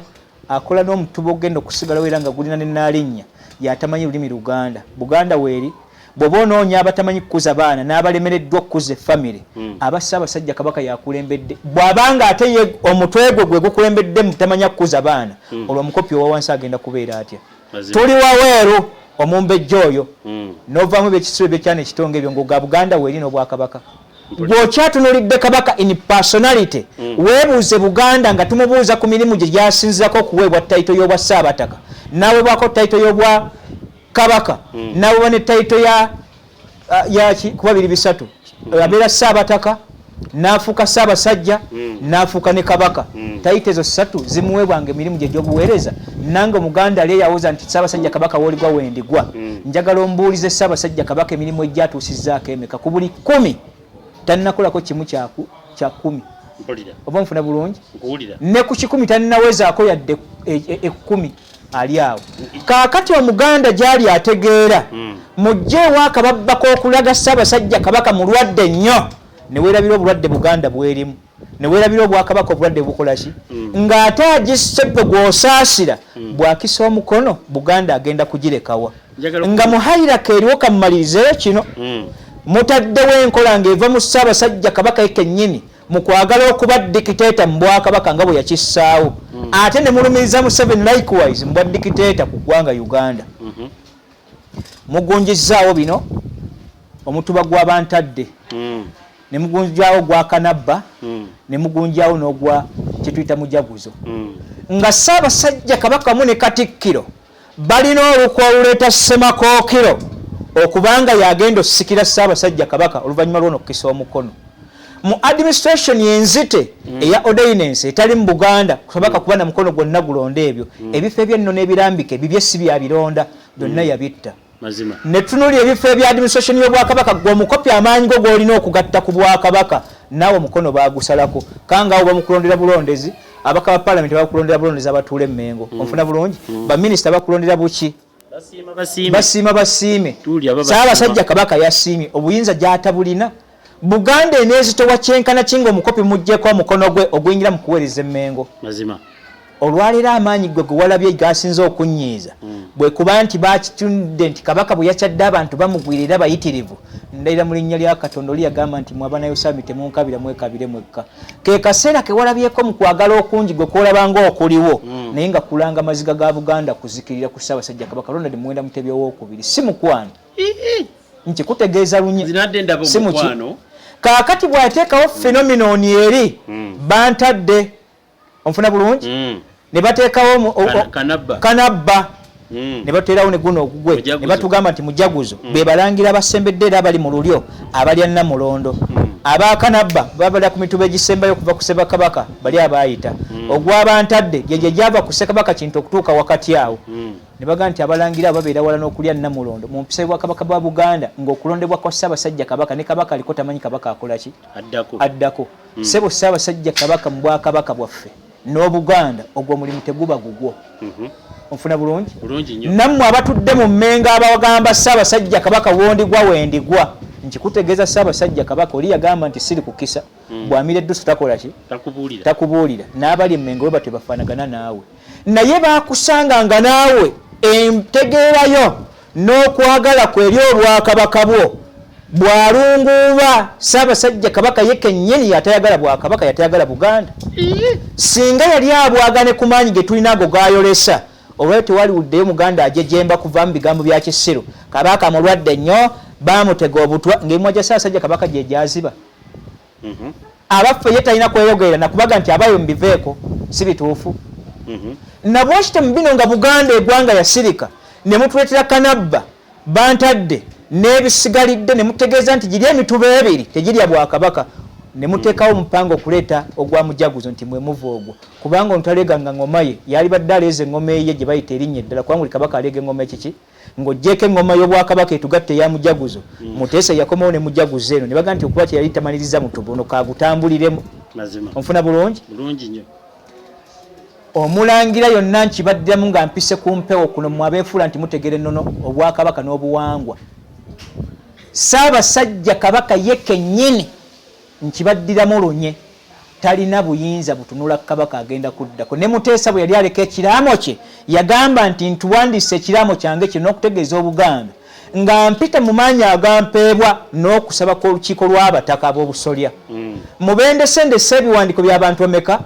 akola n'omutuba ogenda okusigalawo era nga gulina n'ennalinnya yatamanyi lulimi Luganda. Buganda weeri bw'oba onoonya abatamanyi kukuza baana n'abalemereddwa okukuza effamire, aba Ssaabasajja Kabaka yakulembedde. Bw'abanga ate ye omutwe gwe gukulembedde mutamanya kukuza baana, olwo omukopi owa wansi agenda kubeera atya? Tuli waweeru omumbejja oyo n'ovaamu ebyekisiro ebyekyana ekitonga ebyo ng'oga Buganda weeri n'Obwakabaka. Bw'okyatunulidde Kabaka in personality, weebuuze Buganda nga tumubuuza ku mirimu gye gyasinzirako okuweebwa tayito y'obwa Ssaabataka, n'aweebwako tayito y'obwa Kabaka, n'aweebwa ne tayito ya kuba 2-3, abeera Ssaabataka, n'afuuka Ssaabasajja, n'afuuka ne Kabaka. Tayito ezo 3 zimuweebwanga emirimu gye gy'obuweereza. Nange Omuganda ali eyawuza nti Ssaabasajja Kabaka w'oligwa wendigwa. Njagala ombuulize Ssaabasajja Kabaka emirimu egyatuusizzaako emeka ku buli 10 tannakolako kimu kya 10. Oba nfuna bulungi? Ne ku 10 tannawezaako yadde 10 ali awo. Kaakati Omuganda gyali ategeera mujje ewaakababbako okulaga Ssaabasajja Kabaka mulwadde nnyo, ne weerabira obulwadde Buganda bwerimu, ne weerabira Obwakabaka obulwadde bukola ki? Ng'ate agisse bwe gw'osaasira bw'akisa omukono Buganda agenda kugirekawa. Nga muhayirako eriwo kamumalirizeyo kino. Mutaddewo enkola ng'eva mu Ssaabasajja Kabaka ye kennyini mu kwagala okuba dikiteeta mu Bwakabaka nga bwe yakissaawo, ate ne mulumiriza Museveni likewise mu bwa dikiteeta ku ggwanga Uganda. Mugunjizzaawo bino omutuba gw'abantadde, ne mugunjaawo gwa Kanabba, ne mugunjaawo n'ogwa kye tuyita Mujaguzo. Nga Ssaabasajja Kabaka mu ne Katikkiro balina olukwa oluleeta Ssemakookiro okubanga yagenda osikira Ssaabasajja Kabaka oluvannyuma lw'ono okukisa omukono. Mu administration yenzite eya ordinance etali mu Buganda Kabaka kuba na mukono gwonna gulonda ebyo, ebifo eby'enno n'ebirambike ebyo si byabironda byonna yabitta. Ne tunuli ebifo ebya administration y'Obwakabaka gwe omukopi amaanyi go gw'olina okugatta ku Bwakabaka, naawe omukono baagusalako. Kangaawo bamukulondera bulondezi, abaka ba parliament bakulondera bulondezi abatuula Emmengo. Onfuna bulungi? Baminisita bakulondera buki? Basiima basiime. Ssaabasajja Kabaka yasiimye, obuyinza gy'atabulina. Buganda eneezitowa kyenkana kinga omukopi muggyeko omukono gwe oguyingira mu kuweereza Emmengo. Olwaleero amaanyi gwe gewalabye gasinze okunnyiiza bwe kuba nti bakitundde nti Kabaka bwe yakyadde abantu bamugwirira bayitirivu. Ndayira mu linnya lya Katonda oli yagamba nti mwabanayo sami temunkabira mwekabire mwekka. Ke kaseera ke walabyeko mu kwagala okungi gwe kwolabanga okuliwo, naye nga kulanga maziga ga Buganda kuzikirira ku Ssaabasajja Kabaka Ronald Muwenda Mutebi II. Si mukwano nti kutegeeza lunye si mukwano. Kaakati bw'ateekawo phenomenon eri bantadde, onfuna bulungi, ne bateekawo Kanabba, ne bateerawo ne guno ogugwe, ne batugamba nti Mujaguzo be balangira abasembedde era abali mu lulyo abalya Namulondo. Aba Kanabba babalya ku mituba egisembayo okuva ku Ssekabaka bali abaayita. Ogw'abantadde gye gyava ku Ssekabaka kintu okutuuka wakati awo. Ne baga nti abalangira babeera wala n'okulya Namulondo mu mpisa y'Obwakabaka bwa Buganda ng'okulondebwa kwa Ssaabasajja Kabaka ne Kabaka aliko tamanyi Kabaka akola ki? Addako. Ssebo Ssaabasajja Kabaka mu Bwakabaka bwaffe n'Obuganda ogwo mulimu teguba gugwo. Onfuna bulungi? Bulungi nnyo. Nammwe abatudde mu mmenga abagamba Ssaabasajja Kabaka wondigwa wendigwa. Nkikutegeeza Ssaabasajja Kabaka oli yagamba nti siri kukisa. Bw'amira eddusu takola ki? Takubuulira. N'abali emmengo bwe batebafaanagana naawe. Naye baakusanganga naawe entegeerayo n'okwagala kwe eri Olwakabaka bwo bw'alunguuba Ssaabasajja Kabaka ye kennyini yatayagala Bwakabaka yatayagala Buganda. Singa yali abwagane ku maanyi ge tulina ago gayolesa olwali tewaliwuddeyo Muganda ajejemba kuva mu bigambo bya Kisiru. Kabaka mulwadde nnyo baamutega obutwa ng'emimwa gya Ssaabasajja Kabaka gye gyaziba. Abaffe ye talina kweyogerera nakubaga nti abayo mubiveeko si bituufu. Nabwekityo mu bino nga Buganda eggwanga yasirika ne mutuleetera Kanabba bantadde n'ebisigalidde ne mutegeeza nti giri emituba ebiri tegirya Bwakabaka ne muteekawo omupango okuleeta ogwa Mujaguzo nti mwe muva ogwo kubanga ontaleganga ngoma ye yali badde aleeza engoma eye gye bayita erinnya eddala kubanga buli kabaka aleega engoma ekiki ng'oggyeko engoma y'Obwakabaka etugatte eya Mujaguzo Muteesa yakomawo ne Mujaguzo eno ne baga nti okuba kye yali tamaliriza mutubuno kaagutambuliremu. Onfuna bulungi? Bulungi nnyo. Omulangira yonna nkibaddiramu nga mpise ku mpewo kuno mmwe abeefuula nti mutegere ennono Obwakabaka n'obuwangwa. Ssaabasajja Kabaka ye kennyini nkibaddiramu lunye talina buyinza butunula Kabaka agenda kuddako. Ne Muteesa bwe yali aleka ekiraamo kye yagamba nti ntuwandiise ekiraamo kyange kino n'okutegeeza Obuganda nga mpita mu maanyi agampeebwa n'okusaba kw'olukiiko lw'abataka ab'obusolya. Mubendesendese ebiwandiiko by'abantu omeka?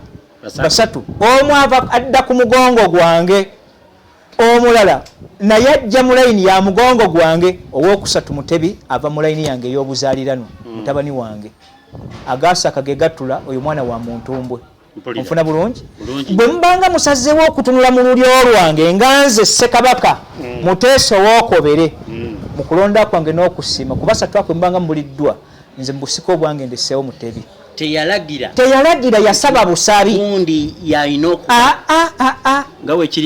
Basatu. Omu ava adda ku mugongo gwange omulala naye ajja mu layini ya mugongo gwange owookusatu Mutebi ava mu layini yange ey'obuzaaliranwa mutabani wange agaasaka ge gattula oyo mwana wa Muntumbwe. Onfuna bulungi? Bwe mubanga musazeewo okutunula mu lulyo lwange nga nze Ssekabaka Muteesa owookobere mu kulonda kwange n'okusiima ku basatu ako mubanga mubuliddwa nze mu busika obwange ndeseewo Mutebi. Teyalagira yasaba busabi.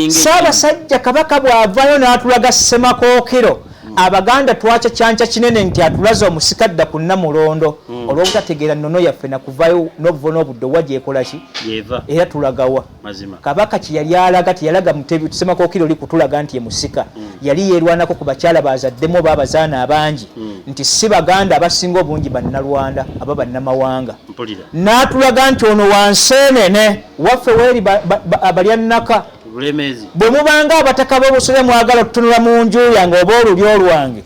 Ssaabasajja Kabaka bw'avaayo n'atulaga Ssemakookiro Abaganda twakyanca kinene nti atulaza omusikadda ku Namulondo olw'obutategeera nnono yaffe nakuvaayo n'obuvo n'obudde wagyekola ki era tulagawa. Kabaka kye yali alaga teyalaga Mutebi Ssemakookiro oli kutulaga nti ye musika yali yeerwanako ku bakyala bazaddemu oba abazaana abangi nti si Baganda abasinga obungi Bannalwanda aba Bannamawanga. N'atulaga nti ono wanseenene waffe weeri abalyannaka bwe mubanga abataka b'obusolya mwagala okutunula mu nju yange oba olulyo lwange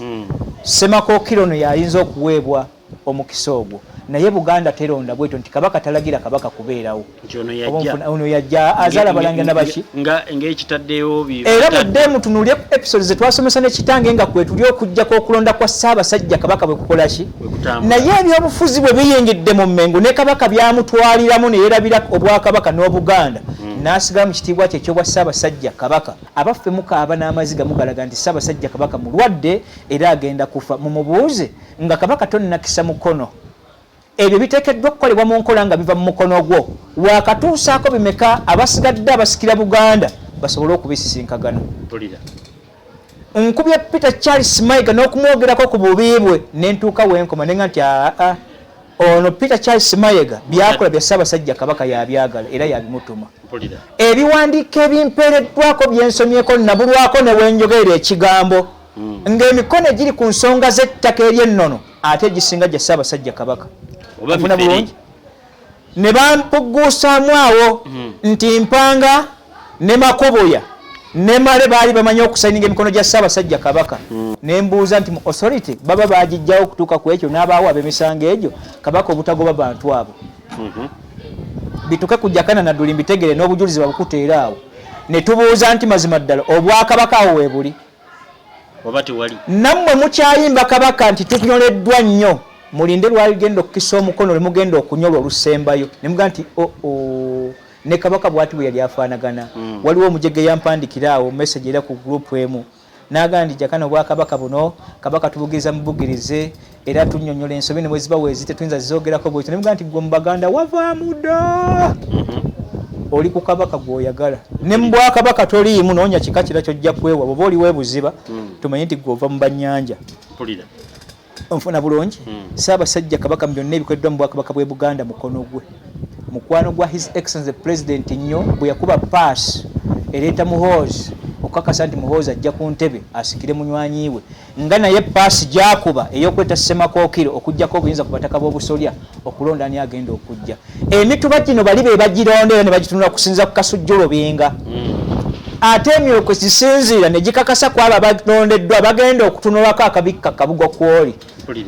Ssemakookiro ono yayinza okuweebwa omukisa ogwo naye Buganda teronda bwetyo nti Kabaka talagira Kabaka kubeerawo. Ono yajja azaala Balangira nabaki era mudde mutunulye episode ze twasomesa ne kitange nga kwe tuli okujjako okulonda kwa Ssaabasajja Kabaka bwe kukola ki naye ebyobufuzi bwe biyingidde mu Mmengo ne Kabaka byamutwaliramu ne yeerabira Obwakabaka n'Obuganda n'asigala mu kitiibwa kye eky'obwa Ssaabasajja Kabaka. Abaffe mukaaba n'amaziga mugalaga nti Ssaabasajja Kabaka mulwadde era agenda kufa. Mumubuuze nga Kabaka tonnakisa mukono ebyo biteekeddwa okukolebwa mu nkola nga biva mu mukono gwo waakatuusaako bimeka abasigadde abasikira Buganda basobole okubisisinkagana. Nkubye Peter Charles Mayiga n'okumwogerako ku bubi bwe n'entuuka w'enkoma nenga nti ono Peter Charles Mayiga byakola bya Ssaabasajja Kabaka yabyagala era yabimutuma. Ebiwandiiko ebimpeereddwako byensomyeko nabulwako ne wenjogerera ekigambo ng'emikono egiri ku nsonga z'ettaka ery'ennono ate egisinga gya Ssaabasajja Kabaka. Ofuna bulungi? Ne bampugguusaamu awo nti Mpanga ne Makubuya ne Male baali bamanyi okusayininga emikono gya Ssaabasajja Kabaka. Ne mbuuza nti mu authority baba baagijjawo okutuuka ku ekyo n'abaawo ab'emisango egyo Kabaka obutagoba bantu abo. Bituke ku Jakana na Dduli mbitegere n'obujulizi babukuteera awo. Ne tubuuza nti mazima ddala Obwakabaka awo weebuli. Nammwe mukyayimba Kabaka nti tukunyoleddwa nnyo mulinde lwali genda okukisa omukono lwe mugenda okunyolwa olusembayo ne muga nti ne Kabaka bw'ati bwe yali afaanagana. Waliwo omujege yampandikira awo message era ku group emu n'agamba nti Jakana Obwakabaka buno Kabaka tubugiriza mubugirize era tunnyonnyola ensobi ne bwe ziba weezite tuyinza zizoogerako bwekyo ne muga nti gwe mu Baganda wavaamu dda oli ku Kabaka gw'oyagala ne mu Bwakabaka toliimu noonya kika kira ky'ojja kwewa bw'oba oli weebuziba tumanyi nti gw'ova mu bannyanja. Onfuna bulungi? Ssaabasajja Kabaka mu byonna ebikoleddwa mu Bwakabaka bw'e Buganda mukono gwe mukwano gwa His Excellency President Ennyo bwe yakuba pass ereeta Muhoozi okukakasa nti Muhoozi ajja ku ntebe asikire munywanyi we nga naye paasi gyakuba ey'okweta Ssemakookiro okuggyako obuyinza ku bataka b'obusolya okulonda ani agenda okujja emituba gino bali be bagirondera ne bagitunula kusinza ku Kasujju Lubinga ate emyoko zisinziira ne gikakasa ku abo abalondeddwa bagenda okutunulako akabikka kabugo kwoli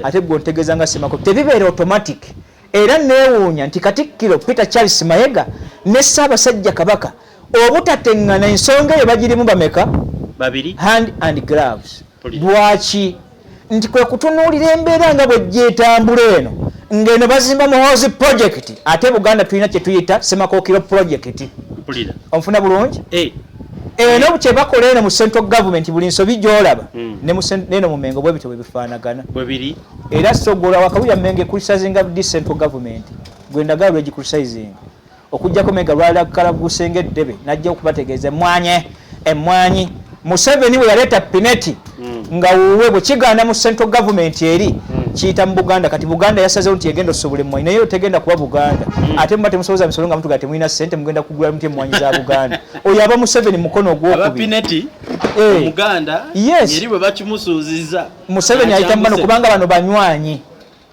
ate gwe ontegeeza nga Ssemakookiro tebibeera automatic era neewuunya nti Katikkiro Peter Charles Mayiga ne Ssaabasajja Kabaka obutateŋŋana ensonga eyo bagirimu bameka babiri hand and gloves lwaki nti kwe kutunuulira embeera nga bwe gyetambula eno ng'eno bazimba Muhoozi project ate Buganda tulina kye tuyita Ssemakookiro project onfuna bulungi eno kye bakola eno mu central government buli nsobi gy'olaba neno mu Mengo bwe bityo bwe bifaanagana era Sogolwa Wakabulya Mmengo ekulisizinga di central government gwendagala lwegikulisizing okujjako Mega lwalakala gusenga eddebe najja okubategeeza emmwanyi Museveni bwe yaleeta Pineti nga wuwe bwe kigaana mu central government eri kiyita mu Buganda kati Buganda yasazewo nti egenda osobole emmwanyi naye tegenda kuba Buganda ate muba temusoboza misolo nga mutuga temulina ssente mugenda kugula muti emmwanyi za Buganda oyo aba Museveni mukono ogwokubiri Muganda eri bwe bakimusuuziza Museveni ayita mbano kubanga bano banywanyi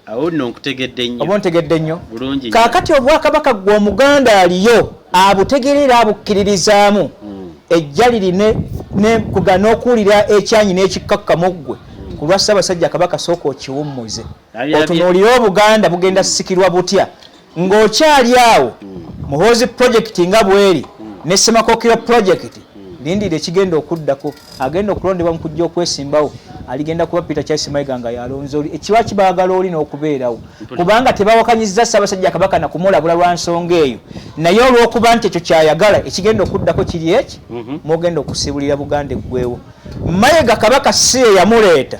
awo nno nkutegedde nnyo oba ntegedde nnyo bulungi kaakati Obwakabaka gwe Omuganda aliyo abutegerera abukkiririzaamu ejja lirine kugana okuwulira ekyanyi n'ekikkakkamu ggwe ku lwa Ssaabasajja Kabaka sooka okiwummuze otunuulire Obuganda bugenda sikirwa butya ng'okyali awo Muhoozi project nga bweri ne Ssemakookiro project lindira ekigenda okuddako agenda okulondebwa mu kujja okwesimbawo aligenda kuba Peter Charles Mayiga nga yalonze oli ekiba kibaagala oli n'okubeerawo kubanga tebawakanyizza Ssaabasajja Kabaka na kumulabula lwa nsonga eyo naye olw'okuba nti ekyo kyayagala ekigenda okuddako kiri eki mwogenda okusibulira Buganda eggwewo Mayiga Kabaka si ye yamuleeta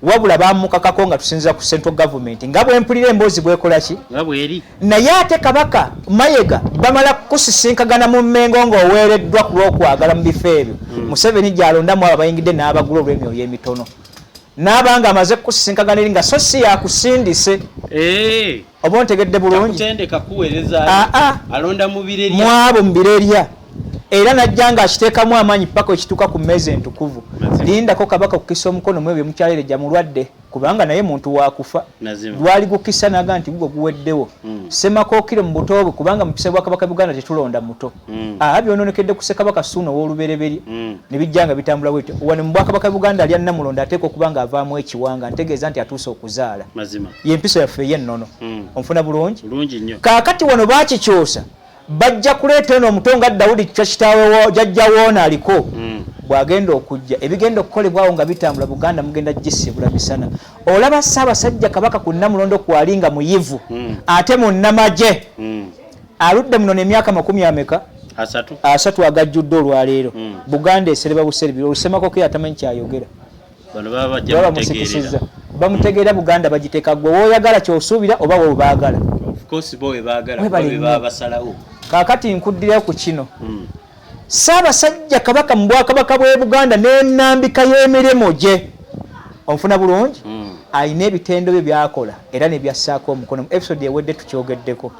wabula bamukakako nga tusinziza ku central government nga bwempulira emboozi bwekola ki nga bweri naye ate Kabaka Mayiga bamala kusisinkagana mu Mmengo ng'oweereddwa ku lw'okwagala mu bifo ebyo Museveni gy'alondamu abo abayingidde n'abagula olw'emyoyo emitono n'abanga amaze kusisinkagana eri nga so si yakusindise oba ontegedde bulungi alonda mu birerya mwabo mu birerya era najja nga akiteekamu amaanyi paka ekituuka ku mmeezi entukuvu lindako Kabaka okukisa omukono mu ebyo mukyalereja mulwadde kubanga naye muntu wakufa lwali gukisa naga nti gugwe guweddewo Ssemakookiro mu buto bwe kubanga mu kisa bwa Kabaka Buganda tetulonda muto byonoonekedde ku Ssekabaka Ssuuna ow'olubereberye ne bijja nga bitambula bwetyo wano mu Bwakabaka Buganda ali Namulonda ateeka okuba nga avaamu ekiwanga ntegeeza nti atuuse okuzaala y'empisa yaffe ey'ennono onfuna bulungi kaakati wano baakikyusa bajja kuleeta eno omutonga Dawudi kitaawe jjajja woona aliko bwagenda okujja ebigenda okukolebwawo nga bitambula Buganda mugenda gisibula misana olaba Ssaabasajja Kabaka ku Namulondo kwali nga muyivu ate munnamagye aludde muno n'emyaka 30 agajjudde olwaleero Buganda esereba buserebi Olusemako atamanyi kyayogera bano baba bajja bamutegeera Buganda bagiteeka gwe wooyagala kyosuubira oba we baagala of course bowe baagala bowe baba basalawo kaakati nkuddirayo ku kino Ssaabasajja Kabaka mu Bwakabaka bw'e Buganda n'ennambika y'emirimu gye onfuna bulungi ayina ebitendo bye byakola era ne byassaako omukono mu episode ewedde tukyogeddeko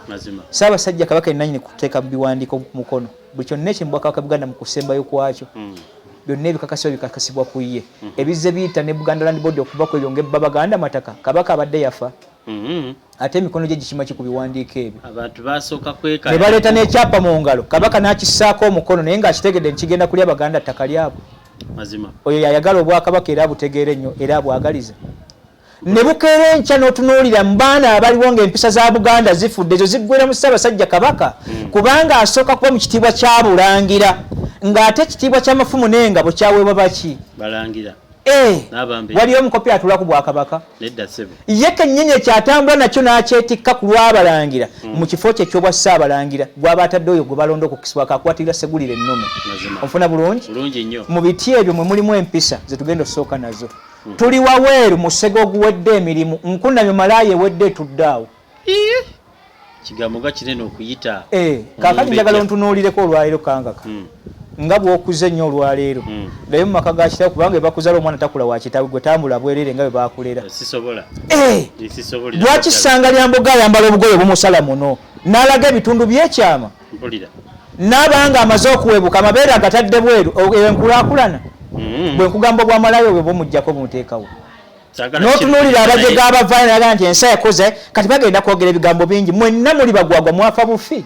Ssaabasajja Kabaka yennyini kuteeka mu biwandiiko mukono buli kyonna ekyo mu Bwakabaka Buganda mu kusembayo kwakyo byonna ebikakasibwa bikakasibwa ku ye ebizze biyita ne Buganda Land Board okuva ku ebyo ng'ebba Baganda mataka Kabaka abadde yafa ate emikono gye gikima ki ku biwandiiko ebyo abantu basooka kweka ne baleeta n'ekyapa mu ngalo Kabaka n'akissaako omukono naye ng'akitegedde ntikigenda kulya Baganda ttaka lyabo oyo yayagala Obwakabaka era abutegeera ennyo era abwagaliza ne bukeera enkya n'otunuulira mu baana abaliwo ng'empisa za Buganda zifudde ezo ziggwera mu Ssaabasajja Kabaka kubanga asooka kuba mu kitiibwa kya Bulangira ng'ate ekitiibwa ky'amafumu n'engabo kyaweebwa baki balangira waliyo omukopi atula ku Bwakabaka ye kennyini ekyatambula nakyo n'akyetikka ku lw'abalangira mu kifo kye ekyobwa Ssaabalangira gwaba atadde oyo gwe balonda okukisibwako akwatirira Segulira ennume onfuna bulungi mu biti ebyo mwe mulimu empisa ze tugenda okusooka nazo tuli waweeru musego oguwedde emirimu nkunamyo malaaya ewedde etudde awo kigambo nga kinene okuyita kaakati njagala ontunuulireko olwaleero kangaka nga bw'okuze nnyo olwaleero naye mu maka ga kitaawe kubanga bakuzala omwana takula wa kitaawe gwe tambula bwerere nga bwe bakulera lwaki Ssanga Lyambogo ayambala obugoye bumusala muno n'alaga ebitundu by'ekyama n'abanga amaze okuwebuka amabeere agatadde bweru enkulaakulana bwe nkugamba obwamalayo bwe bumujjako bumuteekawo n'otunuulira abajega abavayo naga nti ensi yakoze kati bagenda kwogera ebigambo bingi mwenna muli bagwagwa mwafa bufi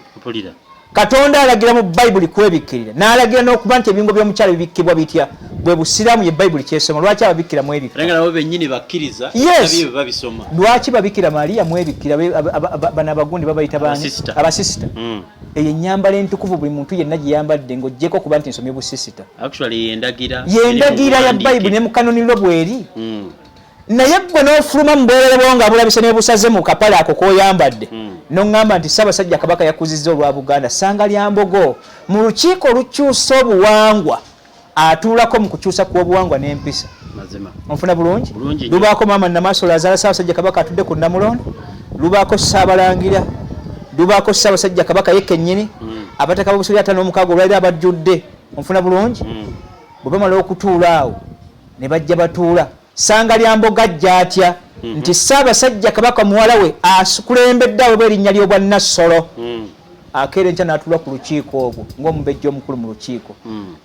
Katonda alagira mu Bayibuli kwebikkirira n'alagira n'okuba nti ebingo by'omukyala bibikkibwa bitya bwe busiraamu ye Bayibuli kyesoma lwaki ababikkira mu ebikka lwaki babikkira Mariya mu ebikkira bano abagundi babayita baani abasisita eyo ennyambala entukuvu buli muntu yenna gye yambadde ng'oggyeko kuba nti nsomye busisita yendagira ya Bayibuli ne mu kanoniro bweri naye gwe n'ofuluma mu bwerere bwo nga bulabise ne busaze mu kapale ako k'oyambadde n'oŋŋamba nti Ssaabasajja Kabaka yakuzizza olwa Buganda Ssanga Lyambogo mu lukiiko olukyusa obuwangwa atuulako mu kukyusa kw'obuwangwa n'empisa onfuna bulungi lubaako maama Namasola azaala Ssaabasajja Kabaka atudde ku Namulondo lubaako Ssaabalangira lubaako Ssaabasajja Kabaka ye kennyini abataka b'obusolya 56 olwaliro abajjudde onfuna bulungi bwe bamala okutuula awo ne bajja batuula Ssanga Lyambogo ajja atya nti Ssaabasajja Kabaka muwala we akulembedde abo b'erinnya ly'obwa Nassolo akeera enkya n'atuula ku lukiiko ogwo ng'omubejja omukulu mu lukiiko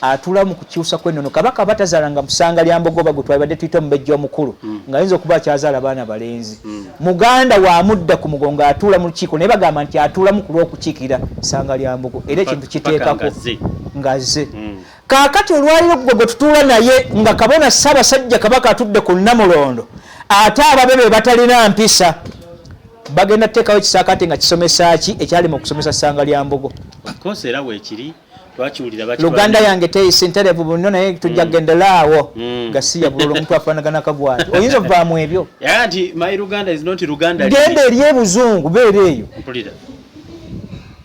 atuula mu kukyusa kw'ennono Kabaka batazaalanga mu Ssanga Lyambogo bagwe twalibadde tuyita omubejja omukulu ng'ayinza okuba akyazaala abaana balenzi muganda w'amudda ku mugongo atuula mu lukiiko naye bagamba nti atuulamu ku lw'okukiikirira Ssanga Lyambogo era ekintu kiteekako ngazze kaakati olwaliro gwe gwe tutuula naye nga kabona Ssaabasajja Kabaka atudde ku Namulondo ate ababe batalina mpisa bagenda teekawo ekisaakaate nga kisomesa ki ekyali mu kusomesa Ssanga Lyambogo Luganda yange teyise nterevu buno naye tujja kugenderaawo nga si yabulula omuntu afaanagana kagwati oyinza okuvaamu ebyo genda eri ebuzungu beera eyo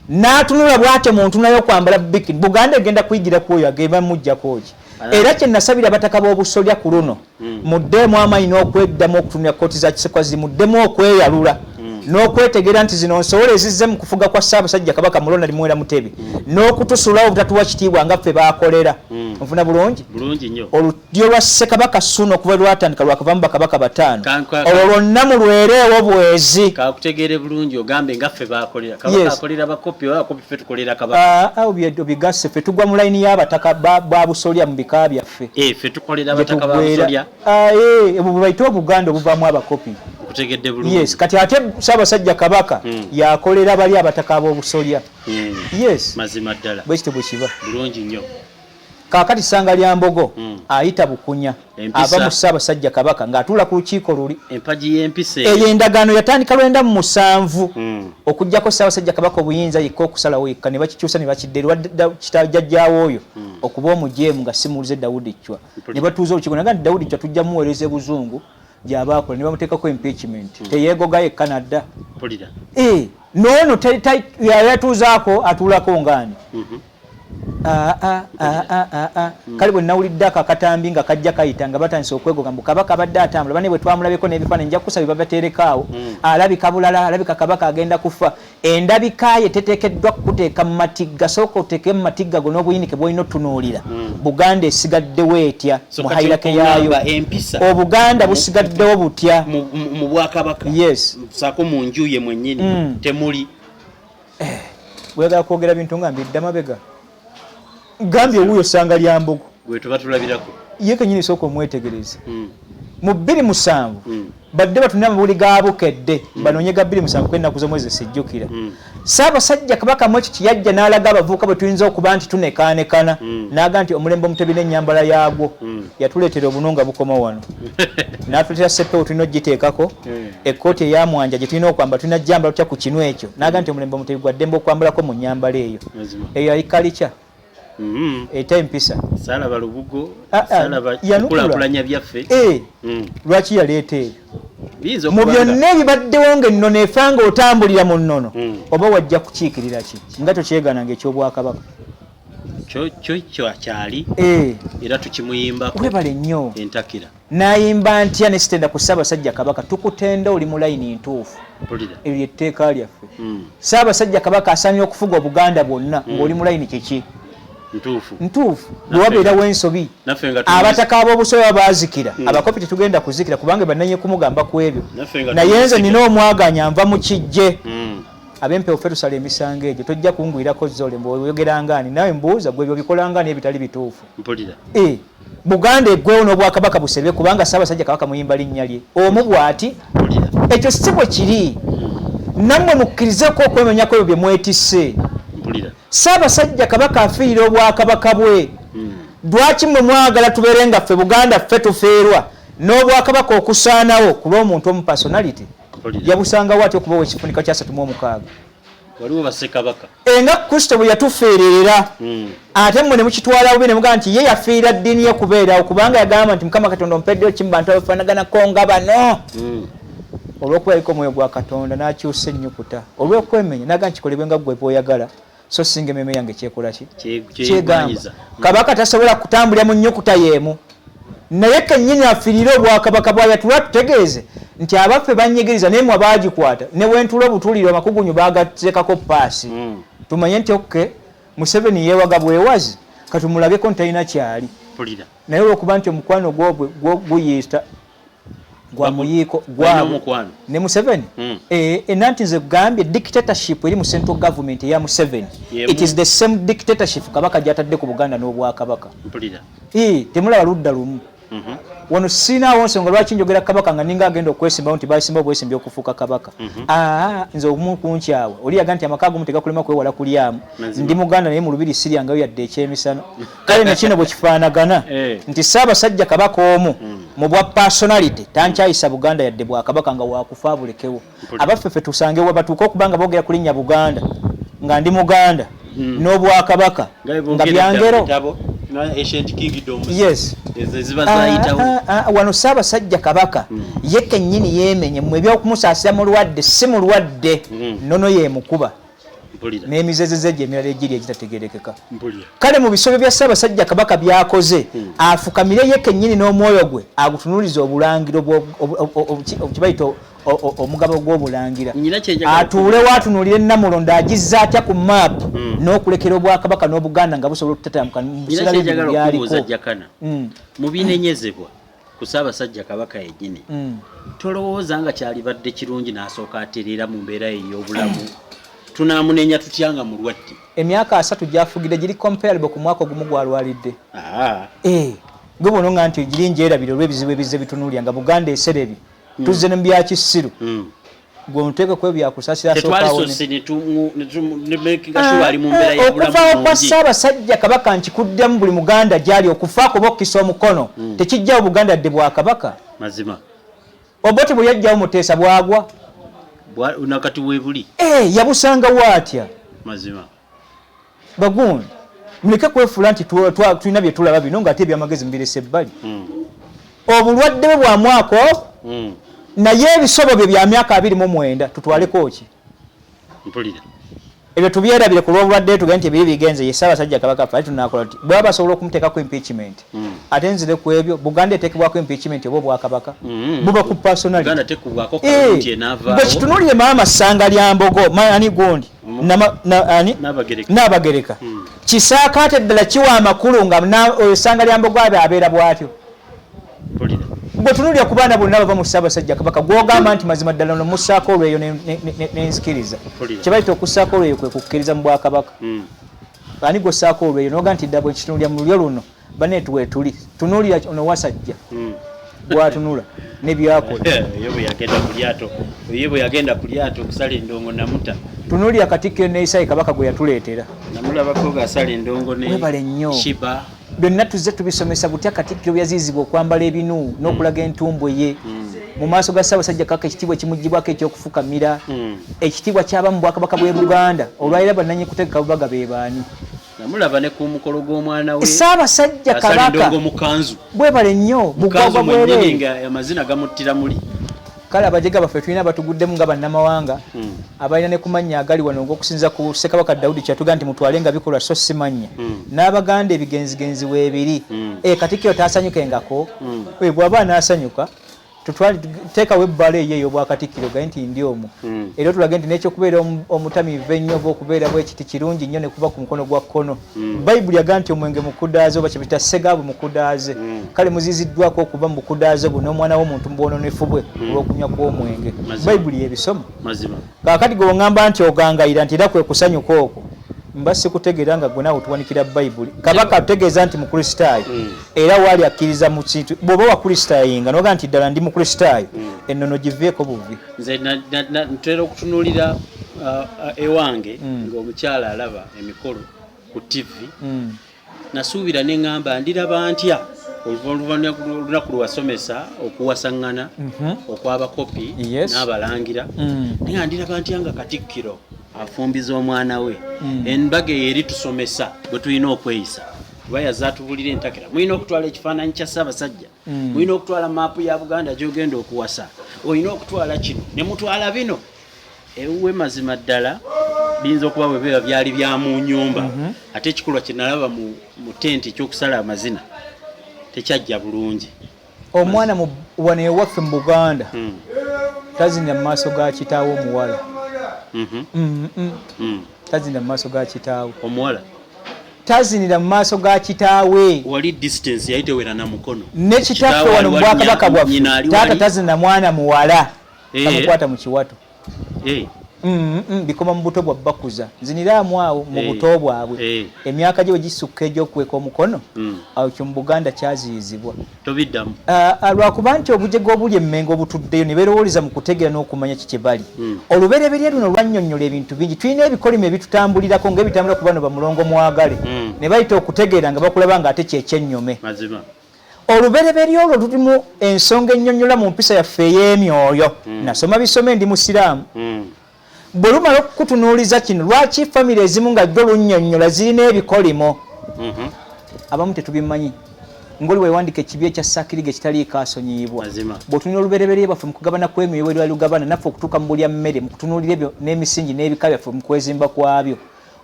n'atunula bw'atyo muntu naye okwambala bikini Buganda egenda kuyigira kwoyo agenda mujjako ki era kye nasabira abataka b'obusolya ku luno muddemu amaanyi n'okweddamu okutunira kkooti za kisekwazi muddemu okweyalula n'okwetegeera nti zino nsobola ezizze mu kufuga kwa Ssaabasajja Kabaka Mulonda Limuwera Mutebi n'okutusulawo obutatuwa kitiibwa nga ffe baakolera nfuna bulungi oludyo lwa Ssekabaka Ssuuna okuva lwatandika lwakavamu bakabaka 5 olwo lwonna mulwereewo bwezi kakutegeere bulungi ogambe nga ffe baakolera Kabaka akolera bakopi abakopi ffe tukolera Kabaka obigasse ffe tugwa mu layini y'abataka ba busolya mu bika byaffe ffe tukolera abataka ba busolya ebwo bayita Obuganda obuvaamu abakopi yes kati ate Ssaabasajja Kabaka yakolera bali abataka ab'obusolya yes mazima ddala bwekite bwe kiba bulungi nnyo kaakati Ssanga Lyambogo ayita bukunya ava mu Ssaabasajja Kabaka ng'atuula ku lukiiko luli empaji y'empisa eyo endagaano yatandika 97 okuggyako Ssaabasajja Kabaka obuyinza yekka okusalawo yekka ne bakikyusa ne bakiddeerwa kitajjajjaawo oyo okuba omujeemu nga simulize Dawudi Chwa ne batuuza olukiiko naga nti Dawudi Chwa tujja muweereza buzungu gy'abaakola ne bamuteekako impeachment teyeegoga ye Canada noono yatuuzaako atuulako ngaani kale bwe nawulidde akatambi nga kajja kayita nga batandise okwegoga mbu Kabaka abadde atambula bane bwe twamulabeko n'ebifaananyi nja kukusaba babaterekaawo alabika bulala alabika Kabaka agenda kufa endabika ye teteekeddwa kukuteeka mu matigga sooka oteeke mu matigga go n'obuyinike bw'olina otunuulira Buganda esigaddewo etya mu hayirake yaayo Obuganda busigaddewo butya mu Bwakabaka yes Ssaako mu nju ye mwennyini temuli bwegala kwogera bintu nga mbidda mabega gambye wuyo Ssanga Lyambogo gwe tuba tulabirako ye kenyini sooka omwetegereze mu 27 badde batunira amabuli ga Bukedde banoonye ga 27 kw'ennaku z'omwezi sijjukira Ssaabasajja Kabaka mu ekyo kiyajja n'alaga abavubuka bwe tuyinza okuba nti tunekaanekana n'aga nti omulembe Omutebi n'ennyambala yaagwo yatuleetera obununga bukoma wano n'atuleetera seppeewo tulina ogiteekako ekkooti eyamwanja gye tulina okwambala tulina jjambala tutya ku kinu ekyo n'aga nti omulembe Omutebi gwa ddembe okwambalako mu nnyambala eyo ayikalica eta empisa salaba lubugo salaba kulapulanya byaffe lwaki yaleeta ebyo mu byonna ebibaddewo ng'ennono efanga otambulira mu nnono oba wajja kukiikirira ki nga tokyegananga eky'Obwakabaka kyo akyali era tukimuyimbako webale nnyo entakira n'ayimba ntya ne sitenda ku Ssaabasajja Kabaka tukutenda oli mu layini ntuufu eryo etteeka lyaffe Ssaabasajja Kabaka asaanye okufuga Obuganda bwonna ng'oli mu layini kiki ntuufu bwewabeerawo ensobi abataka ab'obusobola baazikira abakopi tetugenda kuzikira kubanga bannanye kumugamba ku ebyo naye nze nina omwaganya nva mu kijje ab'empewo ffe tusala emisango egyo tojja kungwirako zole mbweoyogerangani nawe mbuuza gwe ebyo bikolangani ebitali bituufu Buganda eggwewo n'obwakabaka busebe kubanga Ssaabasajja Kabaka muyimba linnya lye omu bw'ati ekyo si bwe kiri nammwe mukkirizeeko okwemanyako ebyo bye mwetisse Ssaabasajja Kabaka afiirira obwakabaka bwe lwaki mmwe mwagala tubeere nga ffe Buganda ffe tufeerwa n'obwakabaka okusaanawo ku lw'omuntu omu personality yabusangawo ati okubawo ekifunika kya 36 waliwo bassekabaka nga Kristo bwe yatufeerera ate mmwe ne mukitwala bubi ne mugamba nti ye yafiira ddiini ye kubeerawo kubanga yagamba nti Mukama Katonda ompeddeyo kimu bantu abafaanaganako nga bano olw'okubaliko omwoyo gwa Katonda n'akyusa ennyukuta olw'okwemenya n'agamba nti kikolebwe nga ggwe bw'oyagala so singa emmeeme yange kyekola ki kyegamba kabaka tasobola kutambulira mu nnyukuta y'emu naye kennyini afiirire obwakabaka bwayatulwa tutegeeze nti abaffe banyigiriza naye mwe baagikwata ne wentula obutuuliro amakugunyu baagateekako paasi tumanye nti okke Museveni yeewaga bwewazi katumulabeko nti talina kyali naye olwokuba nti omukwano gwo guyiita gwa muyiiko gwabwe ne Museveni nanti nze gambye dictatorship eri mu central government eya Museveni it is the same dictatorship kabaka gyatadde ku Buganda n'obwakabaka temulaba ludda lumu wano sinaawo nsonga lwaki njogera kabaka nga ninga agenda okwesimbawo nti basimba obwesimbi okufuuka kabaka nze omu kunkyawa oli yaga nti amaka agomu tegakulema kwewala kulyamu ndi Muganda naye mu lubiri siryangayo yadde ekyemisano kale nekino bwe kifaanagana nti Ssaabasajja Kabaka omu mu bwa personality tankyayisa Buganda yadde bwakabaka nga wakufa bulekewo abaffe ffe tusangewo batuuka okubanga boogera ku linnya Buganda nga ndi Muganda n'obwakabaka nga byangero yes wano Ssaabasajja Kabaka ye kennyini yeemenye mmwe ebyokumusaasira mulwadde si mulwadde nono yeemukuba n'emizezeze gye emirala egiri egitategerekeka kale mu bisobyo bya Ssaabasajja Kabaka byakoze afukamire ye kennyini n'omwoyo gwe agutunuuliza obulangiro kibayita omugabo gw'obulangira atuulewo atunuulire Namulondo agizza atya ku maapu n'okulekera obwakabaka n'Obuganda nga busobola okutatamuka byaliko Jakana mu binenyezebwa ku Ssaabasajja Kabaka yennyini tolowooza nga kyalibadde kirungi n'asooka atereera mu mbeera ey'obulamu tunaamunenya tutyanga mulwadde emyaka 3 gyafugidde giri comparable ku mwaka ogumu gwalwalidde gwe bono nga nti giri njerabire olw'ebizibu ebize bitunuulya nga Buganda eserebi tuzze ne mbya kisiru gwe omuteeke kwe byakusaasira okuvaawo kwa Ssaabasajja Kabaka nkikuddemu buli Muganda gyali okufaako bokkisa omukono tekijjawo Buganda dde bwakabaka mazima Obote bwe yajjawo Muteesa bwagwa nakati weebuli yabusangawo atya mazima bagundi muleke kwefuula nti tulina bye tulaba bino ng'ate ebyamagezi mbirese ebbali obulwadde bwe bwa mwaka naye ebisobo bye bya myaka 29 tutwaleko ki mpulira ebyo tubyerabire ku lw'obulwadde tugende nti ebiri bigenze ye Ssaabasajja Kabaka fali tunakola ti bwaba basobola okumuteekako impeachment ate nzire ku ebyo Buganda eteekebwako impeachment oba obwakabaka buba ku personality bwe kitunuulire maama Ssanga Lyambogo ani gundi Nabagereka Kisaaka ate ddala kiwa amakulu nga Ssanga Lyambogo abeera bw'atyo bwe tunuulira ku baana bonna bava mu Ssaabasajja Kabaka gw'ogamba nti mazima ddala no mussaako olweyo n'enzikiriza kye bayita okussaako olweyo kwe kukkiriza mu bwakabaka ani gw'ossaako olweyo n'oga nti ddala bwe kitunuulira mu lulyo luno baneetu weetuli tunuulira ono Wasajja bwatunula n'ebyakola ye bwe yagenda ku lyato okusala endongo namuta tunuulira Katikkiro ne Isaayi Kabaka gwe yatuleetera namulabako gasala endongo ne webale nnyo Shiba byonna tuzze tubisomesa butya Katikkiro byazizibwa okwambala ebinu n'okulaga entumbwe ye mu maaso ga Ssaabasajja Kabaka ekitiibwa ekimugibwako ekyokufukamira ekitiibwa kyaba mu bwakabaka bw'e Buganda olwalira bannanyi kutegeka bubaga be baani namulaba ne ku mukolo gw'omwana we Ssaabasajja Kabaka bwebale nnyo bugwagwa bwereere amazina gamuttira muli kale abajega baffe tulina batuguddemu nga bannamawanga abalina ne ku mannya agali wano ng'okusinza ku Ssekabaka Daudi kyatuga nti mutwale nga bikolwa so si mannya n'Abaganda ebigenzigenzi weebiri Katikkiro taasanyukengako bw'aba anaasanyuka teekawo ebbala eyo ey'obwakatikkiro gaye nti ndi omwo era tulage nti n'ekyokubeera omutamiivu ennyo oba okubeera bwekiti kirungi nnyo ne kuba ku mukono gwa kkono bayibuli yaga nti omwenge mukudaaze oba kyebita segaabwe mukudaaze kale muziziddwako okuva mu bukudaaze bwe n'omwana w'omuntu mu bwononefu bwe olw'okunywa kw'omwenge bayibuli yebisoma kaakati gwe oŋŋamba nti ogangayira nti era kwe kusanyuka okwo mba sikutegeera nga gwe naawe otuwanikira bayibuli kabaka tutegeeza nti mukristaayo era waali akkiriza mu kintu bw'oba wakristayinga noga nti ddala ndi mukristaayo ennono giveeko buvi nze ntera okutunuulira ewange ng'omukyala alaba emikolo ku tv nasuubira ne ŋŋamba ndiraba ntya olunaku lwasomesa okuwasaŋŋana okwabakopi n'abalangira naye nga ndiraba ntya nga katikkiro afumbiza omwana we embaga eyo eri tusomesa bwe tulina okweyisa kuba yazze atubulira entakera mulina okutwala ekifaananyi kya ssaabasajja mulina okutwala maapu ya buganda gy'ogenda okuwasa olina okutwala kino ne mutwala bino ewuwe mazima ddala biyinza okuba bwe biba byali bya mu nnyumba ate ekikolwa kye nalaba mu tenti ekyokusala amazina tekyajja bulungi omwana wano ewaffe mu buganda tazinda mu maaso ga kitaawe omuwala tazinda mu maaso ga kitaawe omuwala tazinira mu maaso ga kitaawe wali distance yayite wera na mukono ne kitaffe wano mu bwakabaka bwaffe taata tazinda mwana muwala tamukwata mu kiwato bikoma mu buto bwa bakuza nziniraamu awo mu buto bwabwe emyaka gye wegisukka egy'okuweka omukono awo kyo mu buganda kyaziyizibwa tobiddamu lwakuba nti obujega obuli emmengo obutuddeyo ne beerowoleza mu kutegeera n'okumanya kiki bali olubereberye luno lwannyonnyola ebintu bingi tulina ebikolimo ebitutambulirako ng'ebitambulira ku bano bamulongo mwagale ne bayita okutegeera nga bakulaba nga ate kyekyennyome olubereberye olwo lulimu ensonga ennyonnyola mu mpisa yaffe ey'emyoyo nasoma bisome ndi musiraamu bwe lumala okukutunuuliza kino lwaki famire ezimu nga jjo lunnyonnyola zirina ebikolimo abamu tetubimanyi ngoli wewandika ekibi ekya sakirige ekitaliiko asonyiibwa bw'otunula olubereberye bwaffe mu kugabana kw'emyoyo bwe lugabana naffe okutuuka mu bulya mmere mu kutunuulira ebyo n'emisingi n'ebika byaffe mu kwezimba kwabyo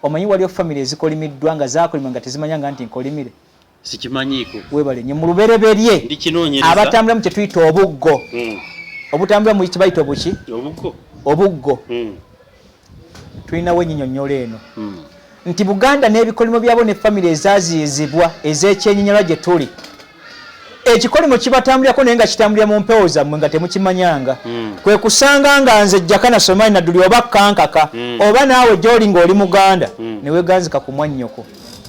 omanyi waliwo famire ezikolimiddwa nga zaakolimwa nga tezimanyanga nti nkolimire sikimanyiiko webale nye mu lubereberye abatambula mu kye tuyita obuggo obutambula mu kibayita obuki obuggo tulinawo ennyinnyonnyola eno nti buganda n'ebikolimo byabo ne famire ezaziyizibwa ez'ekyennyonnyola gye tuli ekikolimo kibatambulirako naye nga kitambulira mu mpewo zammwe nga temukimanyanga kwe kusanga nga nze Jakana Somali Nadduli oba kankaka oba naawe gy'oli ng'oli muganda ne weeganzika ku mwannyoko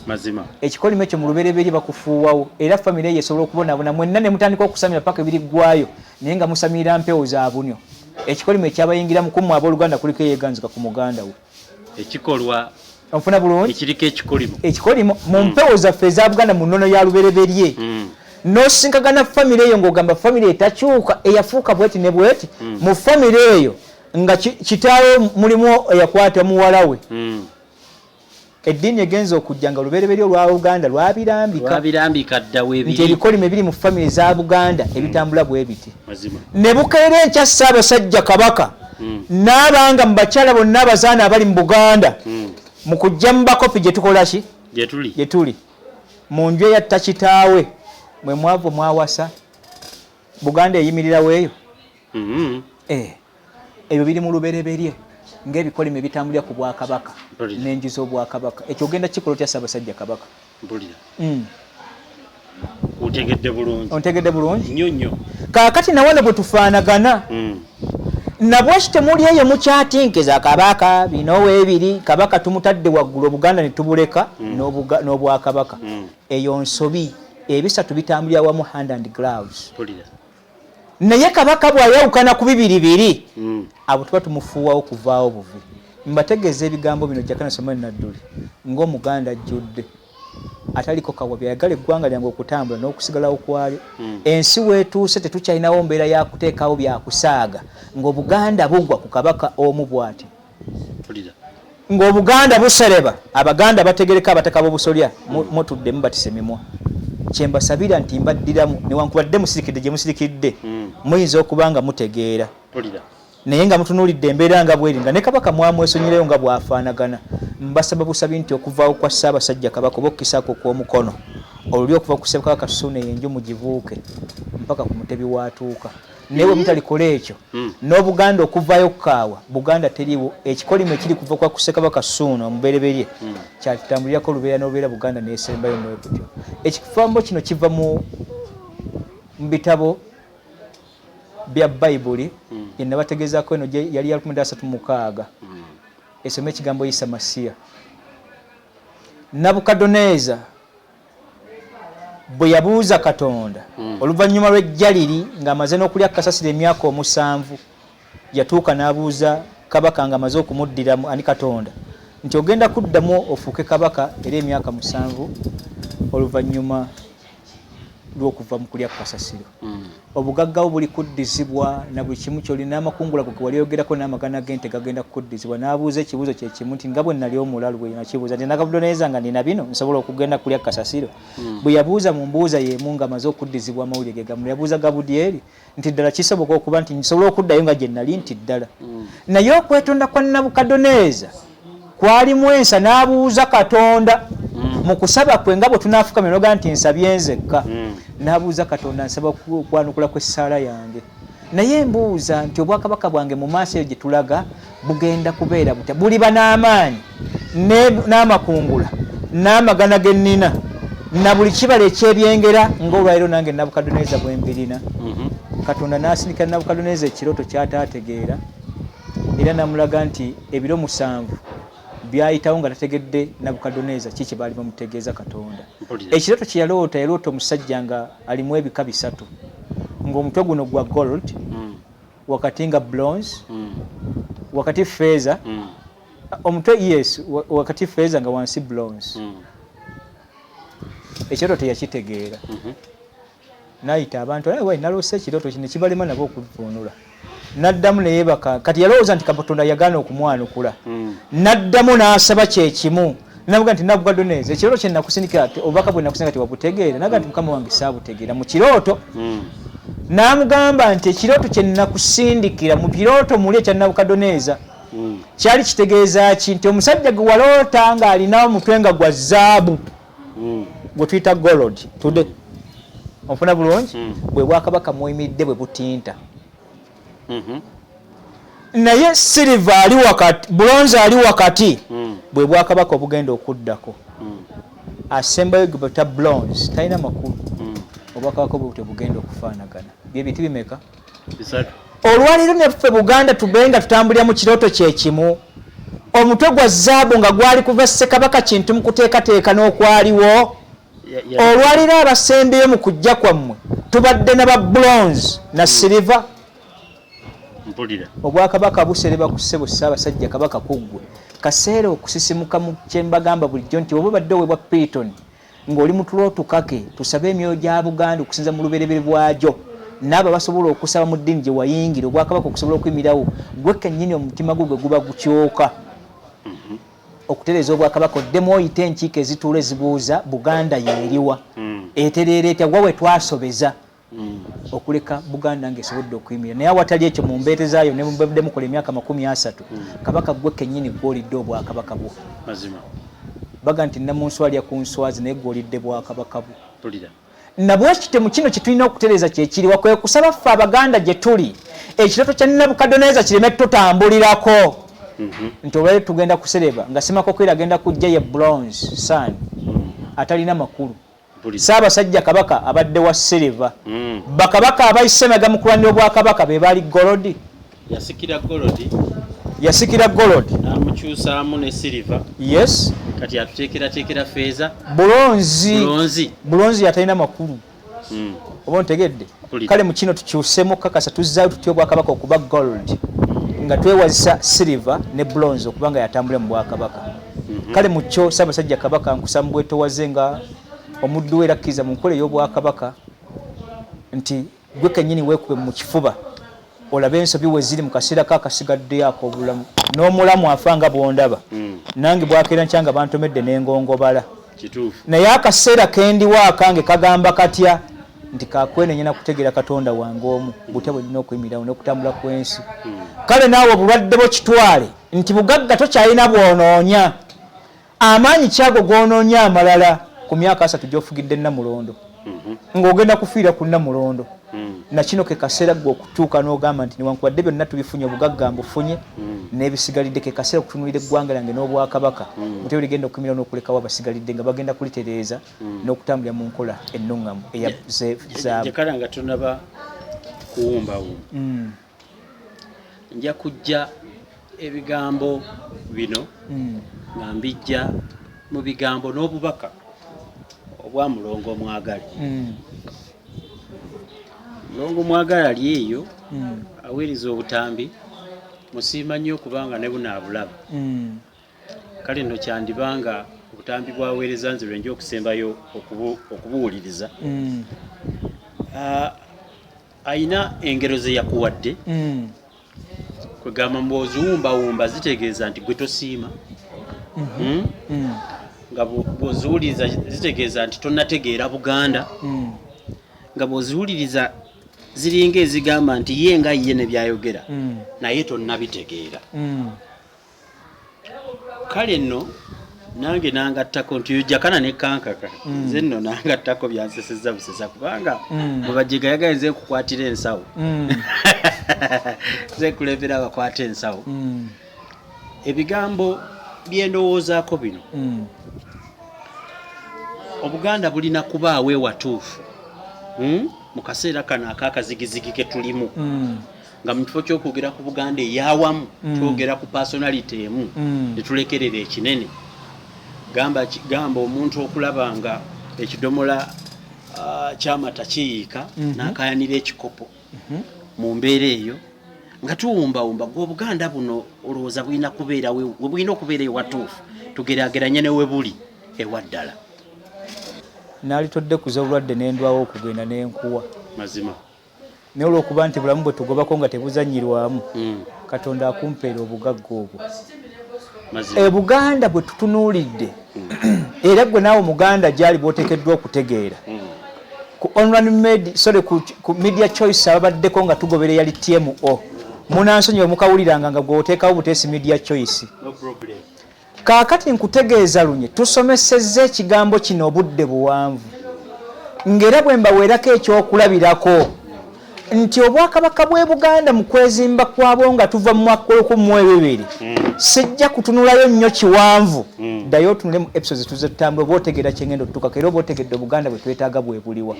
mazima ekikolimo ekyo mu lubereberye bakufuuwawo era famire eyo esobola okubonaabona mwenna ne mutandika okusamira paka ebiriggwayo naye nga musamirira mpewo za bunyo ekikolimo ekyabayingira mukumu abooluganda kuliko eyeeganzika ku muganda we ekikolwa onfuna bulungi ekiriko ekikolimo mu mpewo zaffe eza buganda mu nnono ya lubereberye n'osinkagana famire eyo ng'ogamba famire etakyuka eyafuuka bweti ne bweti mu famire eyo nga kitaawe mulimu eyakwata muwala we eddiini egenza okujja nga lubereberye olwa Uganda lwabirambika ddawo nti ebikolimo ebiri mu famire za Buganda ebitambula bwe biti ne bukeera enkya Ssaabasajja Kabaka n'abanga mu bakyala bonna abazaana abali mu Buganda mu kujja mu bakopi gye tukola ki gye tuli mu nju eyatta kitaawe mwe mwava mwawasa Buganda eyimirirawo eyo ebyo biri mu lubereberye ng'ebikolimo ebitambulira ku Bwakabaka n'enju z'Obwakabaka ekyo ogenda kikola otya Ssaabasajja Kabaka ontegedde bulungi nnyo kaakati nawone bwe tufaanagana nabwe kitemuli eyo mukyatinkiza Kabaka bino weebiri Kabaka tumutadde waggulu Obuganda ne tubuleka n'Obwakabaka eyo nsobi ebisatu bitambulira wamu hand and gloves naye Kabaka bw'ayawukana ku bibiri biri abo tuba tumufuuwawo okuvaawo buvi mbategeeza ebigambo bino Jakana Somali Nadduli ng'Omuganda ajjudde ataliko kawabi ayagala eggwanga lyange okutambula n'okusigalawo kwalyo ensi weetuuse tetukyalinawo mbeera yakuteekawo byakusaaga ng'Obuganda bugwa ku Kabaka omu bw'ati ng'Obuganda busereba Abaganda bategereka abataka b'obusolya mutudde mubatise mimwa kyembasabira nti mbaddiramu newankubadde musirikidde gye musirikidde muyinza okuba nga mutegeera naye nga mutunuulidde embeera nga bweri nga ne Kabaka mwamwesonyireyo nga bwafaanagana mbasaba busabi nti okuvaawo kwa Ssaabasajja Kabaka oba okukisaako okw'omukono oluli okuva ku Ssekabaka Ssuuna enju mugivuuke mpaka ku mutebi watuuka newe mutalikole ekyo n'Obuganda okuvayo kukaawa Buganda teriwo ekikolimo ekiri kuva kwa Ssekabaka Ssuuna omubereberye kyatutambulirako Olubeera n'Olubeera Buganda neesembayo mwe kutyo ekifambo kino kiva mu bitabo bya Bayibuli yennabategezaako eno yali ya 36 esoma ekigambo Isa Masiya Nabukadoneza bwe yabuuza Katonda oluvannyuma lw'ejjaliri ng'amaze n'okulya kasasiro emyaka 7 yatuuka n'abuuza kabaka ng'amaze okumuddiramu ani Katonda nti ogenda kuddamu ofuuke kabaka era emyaka 7 oluvannyuma lw'okuva mu kulya kasasiro obugaggawo buli kuddizibwa na buli kimu kyolina amakungula go wali yogerako n'amagana g'ente gagenda kuddizibwa n'abuuza ekibuuzo kye kimu nti nga bwe nnali omulalu bwe nakibuuza nti Nakabudoneza nga nina bino nsobola okugenda kulya kasasiro bwe yabuuza mu mbuuza y'emu ng'amaze okuddizibwa amawulire ge gamu yabuuza Gabudyeri nti ddala kisoboka okuba nti nsobola okuddayo nga gye nnali nti ddala naye okwetonda kwa Nabukadoneza kwalimu ensa n'abuuza Katonda mu kusaba kwe nga bwe tunaafukamira n'ogaa nti nsabye nzekka n'abuuza Katonda nsaba okwanukula kw'essaala yange naye mbuuza nti obwakabaka bwange mu maaso eyo gye tulaga bugenda kubeera butya buliba n'amaanyi n'amakungula n'amagana ge nnina na buli kibala ekyebyengera ng'olwaliro nange Nabukadoneza bwe mbirina Katonda n'asindika Nabukadoneza ekirooto ky'ataategeera era n'amulaga nti ebiro 7 byayitawo nga tategedde Nabukadoneza kiki baali bamutegeeza Katonda ekirooto kye yaloota omusajja nga alimu ebika 3 ng'omutwe guno gwa gold wakati nga bronze wakati feeza omutwe yes wakati feeza nga wansi bronze ekirooto teyakitegeera n'ayita abantu naloose ekirooto kino kibalema nabo okuvvuunula n'addamu neyeebaka kati yalowooza nti Katonda yagaana okumwanukula n'addamu n'asaba kyekimu navuga nti Nabukadoneza ekirooto kye nakusindikira obubaka bwe nakusindika tewabutegeera naga nti Mukama wange saabutegeera mu kirooto n'amugamba nti ekirooto kye nakusindikira mu kirooto muli ekya Nabukadoneza kyali kitegeeza ki nti omusajja gwe waloota ng'alina omutwe nga gwa zaabu gwe tuyita gold tudde onfuna bulungi bwe bwakabaka mwemidde bwe butinta naye silver ali wakati bronze ali wakati bwe bwakabaka obugenda okuddako asembayo gwe bata bronze talina makulu obwakabaka bwe tebugenda okufaanagana bye biti bimeka olwaliro neffe Buganda tubenga tutambulira mu kirooto kyekimu omutwe gwa zaabu nga gwali kuva Ssekabaka kintu mu kuteekateeka n'okwaliwo olwaliro abasembeyo mu kujja kwammwe tubadde ne ba bronze na silver obwakabaka busereba ku ssebo Ssaabasajja Kabaka kuggwe kaseera okusisimuka mu kyembagamba bulijjo nti oba badde owebwa Piton ng'oli mu tulo tukake tusabe emyoyo gya Buganda okusinza mu luberebere bwagyo n'abo basobola okusaba mu ddiini gye wayingira obwakabaka okusobola okuyimirawo gwe kennyini omutima gwe guba gukyoka okutereeza obwakabaka oddemu oyite enkiiko ezituula ezibuuza Buganda yeeriwa etereera etya gwa we twasobeza okuleka Buganda ng'esobodde okuyimira naye awatali ekyo mu mbeete zaayo ne mubadde mukola emyaka 30 kabaka gwe kennyini gw'olidde obwakabaka bwo baga nti namunsi alya ku nswazi naye gw'olidde bwakabaka bwo nabwe kitemu kino kitulina okutereeza kyekiriwa kwe kusaba ffe Abaganda gye tuli ekirooto kya Nabukadoneza kireme tutambulirako nti olwali tugenda kusereba nga Ssemakokere agenda kujja ye bronze sun atalina makulu Ssaabasajja Kabaka abadde wa silver bakabaka abayise emagga mu kulwanira obwakabaka be baali gold yasikira gold n'amukyusaamu ne silver yes kati atuteekerateekera feeza bulonzi yatalina makulu oba ontegedde kale mu kino tukyusemu kakasa tuzzaayo tutya obwakabaka okuba gold nga twewazisa silver ne bronze okuba nga yatambule mu bwakabaka kale mu kyo Ssaabasajja Kabaka nkusaba mu bwetowaze nga omuddu we erakkiriza mu nkola ey'obwakabaka nti gwe kennyini weekube mu kifuba olabe ensobi we ziri mu kaseera kakasigaddeyo ak'obulamu n'omulamu afa nga bw'ondaba nange bwakeera nkyanga bantomedde n'engongobala naye akaseera kendiwa akange kagamba katya nti kakwenenyena kutegeera Katonda wange omu butya bwe nina okuyimirawo n'okutambula kw'ensi kale naawe obulwadde bwo kitwale nti bugagga tokyalina bw'onoonya amaanyi kyago g'onoonya amalala ku myaka 3 gy'ofugidde Namulondo ng'ogenda kufiira ku Namulondo na kino ke kaseera gwe okutuuka n'ogamba nti newankubadde byonna tubifunye obugagga mbufunye n'ebisigalidde ke kaseera okutunulira eggwanga lyange n'obwakabaka mutebe ligenda okukumira n'okulekawo abasigalidde nga bagenda kulitereeza n'okutambulira mu nkola ennungamu eya zaabu. Jakana nga tunaba kuwumbawumba nja kujja ebigambo bino nga mbijja mu bigambo n'obubaka obwa mulongo mwagali. Mulongo mwagali ali eyo aweereza obutambi musiima nnyo kubanga ne bunaabulaba. Kale nno kyandibanga obutambi bwaweereza nze lwenja okusembayo okubuwuliriza. Ayina engero ze yakuwadde kwegamba mbw'oziwumbawumba zitegeeza nti gwe tosiima. Nga bw'oziwuliriza zitegeeza nti tonnategeera Buganda. Nga bw'oziwuliriza ziringa ezigamba nti ye nga ye ne byayogera naye tonnabitegeera. Kale nno nange nangattako nti Jakana ne kankaka nze nno nangattako byansesezza busesa kubanga mu bajjega yagaye nze nkukwatira ensawo. Nze kulembera abakwata ensawo. Ebigambo byendowoozaako bino Obuganda bulina kubaawo ewatuufu mu kaseera kano ak'akazigizigi ke tulimu nga mu kifo ky'okwogera ku Buganda eyawamu twogera ku personality emu ne tulekerera ekinene. Gamba omuntu okulaba nga ekidomola ky'amata kiyiika n'akayanira ekikopo mu mbeera eyo nga tuwumbawumba gw'Obuganda buno olowooza bulina okubeera ewatuufu tugeraageranye ne we buli ewa ddala. Naalitodde kuza obulwadde n'endwawo okugenda n'enkuwa. Mazima. Naye olw'okuba nti bulamu bwe tugobako nga tebuzannyirwamu Katonda akumpeera obugagga obwo. Buganda bwe tutunuulidde era gwe naawe Muganda gyali bw'oteekeddwa okutegeera. Ku ku media choice ababaddeko nga tugobera yali TMO. Munnansi bwe mukawuliranga nga gw'oteekawo buteesi media choice. No problem. Kaakati nkutegeeza lunye tusomesezza ekigambo kino obudde buwanvu. Ng'era bwe mbaweerako ekyokulabirako nti Obwakabaka bw'e Buganda mu kwezimba kwabwo nga tuva mu mwaka gw'ekumi sijja kutunulayo nnyo kiwanvu. Ddayo otunule mu episodes tuzetutambula oba otegeera kye ngenda otutuukako era oba otegedde Obuganda bwe twetaaga bwe buliwa.